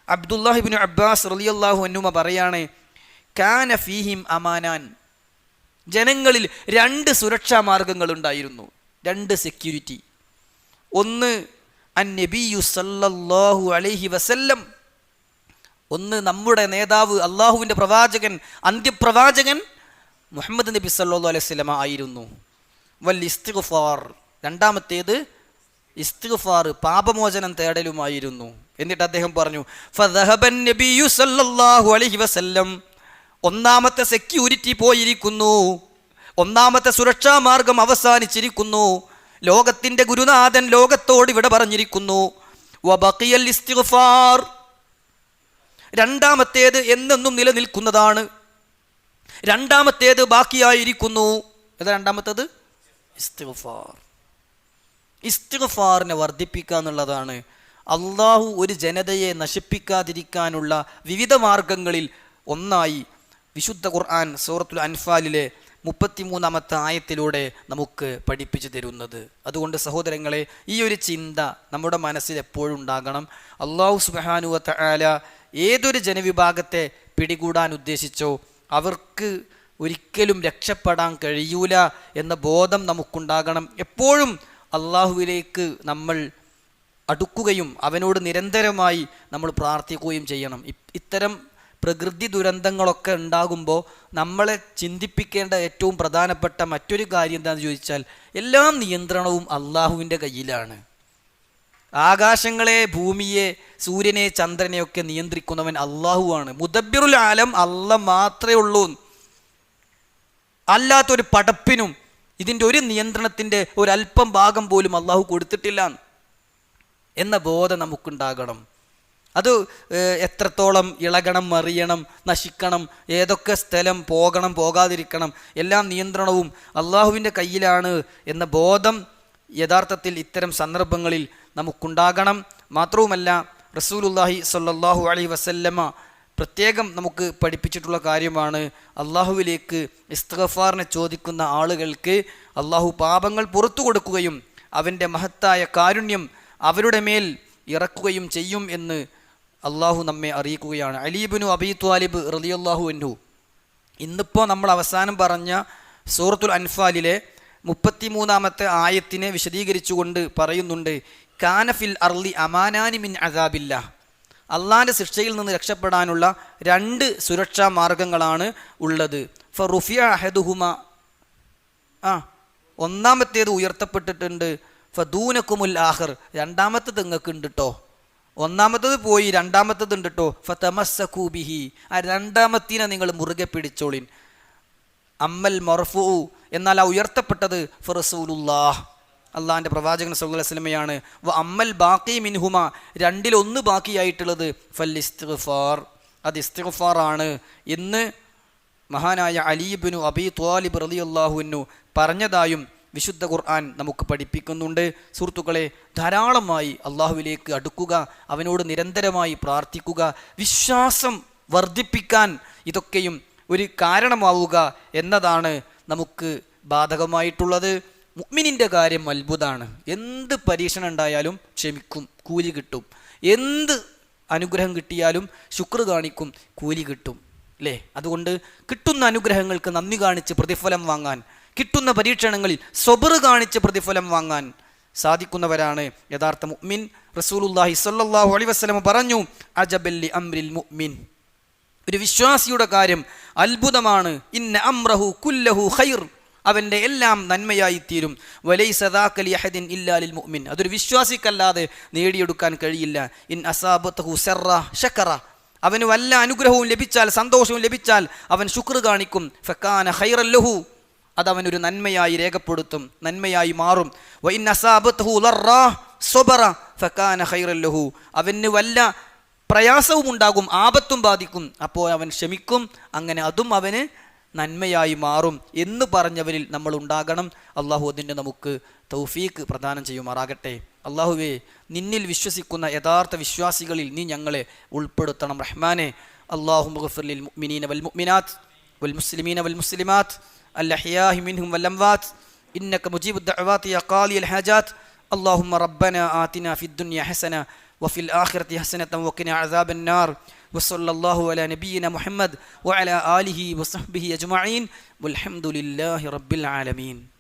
അബ്ദുല്ലാഹ് ഇബ്നു അബ്ബാസ് റളിയല്ലാഹു അൻഹുമ പറയാണ്, കാന ഫീഹിം അമാനാൻ, ജനങ്ങളിൽ 2 സുരക്ഷാ മാർഗങ്ങൾ ഉണ്ടായിരുന്നു, 2 സെക്യൂരിറ്റി. ഒന്ന് അൻ-നബിയ്യു സല്ലല്ലാഹു അലൈഹി വസല്ലം, ഒന്ന് നമ്മുടെ നേതാവ് അള്ളാഹുവിൻ്റെ പ്രവാചകൻ, അന്ത്യപ്രവാചകൻ മുഹമ്മദ് നബി സല്ലല്ലാഹു അലൈഹി വസല്ലമ ആയിരുന്നു. വൽ ഇസ്തിഗ്ഫാർ, രണ്ടാമത്തേത് ഇസ്തിഗ്ഫാർ, പാപമോചനം തേടലുമായിരുന്നു. എന്നിട്ട് അദ്ദേഹം പറഞ്ഞു, ഫദഹബൻ നബിയ്യു സല്ലല്ലാഹു അലൈഹി വസല്ലം, ഒന്നാമത്തെ സെക്യൂരിറ്റി പോയിരിക്കുന്നു, ഒന്നാമത്തെ സുരക്ഷാ മാർഗം അവസാനിച്ചിരിക്കുന്നു. ലോകത്തിൻ്റെ ഗുരുനാഥൻ ലോകത്തോട് ഇവിടെ പറഞ്ഞിരിക്കുന്നു. വബഖിയൽ ഇസ്തിഗ്ഫാർ, രണ്ടാമത്തേത് എന്നെന്നും നിലനിൽക്കുന്നതാണ്, രണ്ടാമത്തേത് ബാക്കിയായിരിക്കുന്നു. ഏതാ രണ്ടാമത്തേത്? ഇസ്തിഗ്ഫാർ. ഇസ്തിഗ്ഫാറിനെ വർദ്ധിപ്പിക്കുക എന്നുള്ളതാണ് അള്ളാഹു ഒരു ജനതയെ നശിപ്പിക്കാതിരിക്കാനുള്ള വിവിധ മാർഗങ്ങളിൽ ഒന്നായി വിശുദ്ധ ഖുർആൻ സൂറത്തുൽ അൻഫാലിലെ 33-ാമത്തെ ആയത്തിലൂടെ നമുക്ക് പഠിപ്പിച്ചു തരുന്നത്. അതുകൊണ്ട് സഹോദരങ്ങളെ, ഈ ഒരു ചിന്ത നമ്മുടെ മനസ്സിൽ എപ്പോഴും ഉണ്ടാകണം. അള്ളാഹു സുബ്ഹാനഹു വ തആല ഏതൊരു ജനവിഭാഗത്തെ പിടികൂടാൻ ഉദ്ദേശിച്ചോ അവർക്ക് ഒരിക്കലും രക്ഷപ്പെടാൻ കഴിയൂല എന്ന ബോധം നമുക്കുണ്ടാകണം. എപ്പോഴും അള്ളാഹുവിലേക്ക് നമ്മൾ അടുക്കുകയും അവനോട് നിരന്തരമായി നമ്മൾ പ്രാർത്ഥിക്കുകയും ചെയ്യണം. ഇത്തരം പ്രകൃതി ദുരന്തങ്ങളൊക്കെ ഉണ്ടാകുമ്പോൾ നമ്മളെ ചിന്തിപ്പിക്കേണ്ട ഏറ്റവും പ്രധാനപ്പെട്ട മറ്റൊരു കാര്യം എന്താണെന്ന് ചോദിച്ചാൽ, എല്ലാ നിയന്ത്രണവും അള്ളാഹുവിൻ്റെ കയ്യിലാണ്. ആകാശങ്ങളെ, ഭൂമിയെ, സൂര്യനെ, ചന്ദ്രനെയൊക്കെ നിയന്ത്രിക്കുന്നവൻ അള്ളാഹുവാണ്. മുദബ്ബിറുൽ ആലം അള്ളാഹ് മാത്രമേ ഉള്ളൂ. അല്ലാത്തൊരു പടപ്പിനും ഇതിൻ്റെ ഒരു നിയന്ത്രണത്തിൻ്റെ ഒരല്പം ഭാഗം പോലും അള്ളാഹു കൊടുത്തിട്ടില്ല എന്ന ബോധം നമുക്കുണ്ടാകണം. അത് എത്രത്തോളം ഇളകണം, മറിയണം, നശിക്കണം, ഏതൊക്കെ സ്ഥലം പോകണം, പോകാതിരിക്കണം, എല്ലാ നിയന്ത്രണവും അള്ളാഹുവിൻ്റെ കയ്യിലാണ് എന്ന ബോധം യഥാർത്ഥത്തിൽ ഇത്തരം സന്ദർഭങ്ങളിൽ നമുക്കുണ്ടാകണം. മാത്രവുമല്ല, റസൂലുള്ളാഹി സ്വല്ലല്ലാഹു അലൈഹി വസല്ലമ പ്രത്യേകം നമുക്ക് പഠിപ്പിച്ചിട്ടുള്ള കാര്യമാണ്, അള്ളാഹുവിലേക്ക് ഇസ്തിഗ്ഫാറിനെ ചോദിക്കുന്ന ആളുകൾക്ക് അള്ളാഹു പാപങ്ങൾ പുറത്തു കൊടുക്കുകയും അവൻ്റെ മഹത്തായ കാരുണ്യം അവരുടെ മേൽ ഇറക്കുകയും ചെയ്യും എന്ന് അള്ളാഹു നമ്മെ അറിയിക്കുകയാണ്. അലി ഇബ്നു അബീ ത്വാലിബ് റളിയല്ലാഹു അൻഹു, ഇന്നിപ്പോൾ നമ്മൾ അവസാനം പറഞ്ഞ സൂറത്തുൽ അൻഫാലിലെ 33-ാമത്തെ ആയത്തിനെ വിശദീകരിച്ചുകൊണ്ട് പറയുന്നുണ്ട്, കാനഫിൽ അർളി അമാനാനി മിൻ അസാബില്ലാ, അള്ളാഹിൻ്റെ ശിക്ഷയിൽ നിന്ന് രക്ഷപ്പെടാനുള്ള 2 സുരക്ഷാ മാർഗങ്ങളാണ് ഉള്ളത്. ഫറുഫിയ അഹദുഹുമ, ഒന്നാമത്തേത് ഉയർത്തപ്പെട്ടിട്ടുണ്ട്. ഫദൂനക്കുമുൽ ആഖിർ, രണ്ടാമത്തേത് നിങ്ങൾക്ക് ഉണ്ട് കേട്ടോ. ഒന്നാമത്തേത് പോയി, രണ്ടാമത്തേത് ഉണ്ട് കേട്ടോ. ഫതമസ്സകൂ ബിഹി, ആ രണ്ടാമത്തിനെ നിങ്ങൾ മുറുകെ പിടിച്ചോളിൻ. അമ്മൽ മർഫൂ, എന്നാൽ ആ ഉയർത്തപ്പെട്ടത് ഫറസൂലുള്ളാഹ്, അള്ളാഹിൻ്റെ പ്രവാചകൻ സല്ലല്ലാഹു അലൈഹി വസല്ലമയാണ്. വ അമ്മൽ ബാക്കി മിൻഹുമ, 2-1 ബാക്കിയായിട്ടുള്ളത് ഫൽ ഇസ്തിഗ്ഫാർ, അത് ഇസ്തിഗ്ഫാറാണ് എന്ന് മഹാനായ അലി ഇബ്നു അബീ ത്വാലിബ് റളിയല്ലാഹു അൻഹു പറഞ്ഞതായും വിശുദ്ധ ഖുർആൻ നമുക്ക് പഠിപ്പിക്കുന്നുണ്ട്. സുഹൃത്തുക്കളെ, ധാരാളമായി അള്ളാഹുവിലേക്ക് അടുക്കുക, അവനോട് നിരന്തരമായി പ്രാർത്ഥിക്കുക, വിശ്വാസം വർദ്ധിപ്പിക്കാൻ ഇതൊക്കെയും ഒരു കാരണമാവുക എന്നതാണ് നമുക്ക് ബാധകമായിട്ടുള്ളത്. മുഅ്മിനിൻ്റെ കാര്യം അത്ഭുതമാണ്. എന്ത് പരീക്ഷണം ഉണ്ടായാലും ക്ഷമിക്കും, കൂലി കിട്ടും. എന്ത് അനുഗ്രഹം കിട്ടിയാലും ശുക്ർ കാണിക്കും, കൂലി കിട്ടും, അല്ലേ? അതുകൊണ്ട് കിട്ടുന്ന അനുഗ്രഹങ്ങൾക്ക് നന്ദി കാണിച്ച് പ്രതിഫലം വാങ്ങാൻ, കിട്ടുന്ന പരീക്ഷണങ്ങളിൽ സ്വബർ കാണിച്ച് പ്രതിഫലം വാങ്ങാൻ സാധിക്കുന്നവരാണ് യഥാർത്ഥ മുഅ്മിൻ. റസൂലുള്ളാഹി സ്വല്ലല്ലാഹു അലൈഹി വസല്ലം പറഞ്ഞു, അജബല്ലി അംരിൽ മുഅ്മിൻ, ഒരു വിശ്വാസിയുടെ കാര്യം അത്ഭുതമാണ്. ഇന്ന അംറഹു കുല്ലഹു ഖൈർ, അവൻ്റെ എല്ലാം നന്മയായിത്തീരും. വലൈസ ദാക ലിഅഹദിൻ ഇല്ലാ ലിൽ മുഅ്മിൻ, അതൊരു വിശ്വാസിക്കല്ലാതെ നേടിയെടുക്കാൻ കഴിയില്ല. ഇൻ അസാബതഹു സറ ശകറ, അവന് വല്ല അനുഗ്രഹവും ലഭിച്ചാൽ, സന്തോഷവും ലഭിച്ചാൽ അവൻ ശുക്ർ കാണിക്കും. ഫകാന ഖൈറൻ ലഹു, അതവനൊരു നന്മയായി രേഖപ്പെടുത്തും, നന്മയായി മാറും. വ ഇൻ അസാബതഹു ലറ സബറ ഫകാന ഖൈറൻ ലഹു, അവന് വല്ല പ്രയാസവും ഉണ്ടാകും, ആപത്തും ബാധിക്കും, അപ്പോൾ അവൻ ക്ഷമിക്കും, അങ്ങനെ അതും അവന് നന്മയായി മാറും എന്ന് പറഞ്ഞവരിൽ നമ്മൾ ഉണ്ടാകണം. അള്ളാഹു അതിൻ്റെ നമുക്ക് തൗഫീക്ക് പ്രദാനം ചെയ്യുമാറാകട്ടെ. അള്ളാഹുവേ, നിന്നിൽ വിശ്വസിക്കുന്ന യഥാർത്ഥ വിശ്വാസികളിൽ നീ ഞങ്ങളെ ഉൾപ്പെടുത്തണം റഹ്മാനെ. اللهم اغفر للمؤمنين والمؤمنات والمسلمين والمسلمات الأحياء منهم والأموات إنك مجيب الدعوات يا قاضي الحاجات. اللهم ربنا آتنا في الدنيا حسنة وفي الآخرة حسنة وقنا عذاب النار. وصلى الله على نبينا محمد وعلى آله وصحبه أجمعين والحمد لله رب العالمين.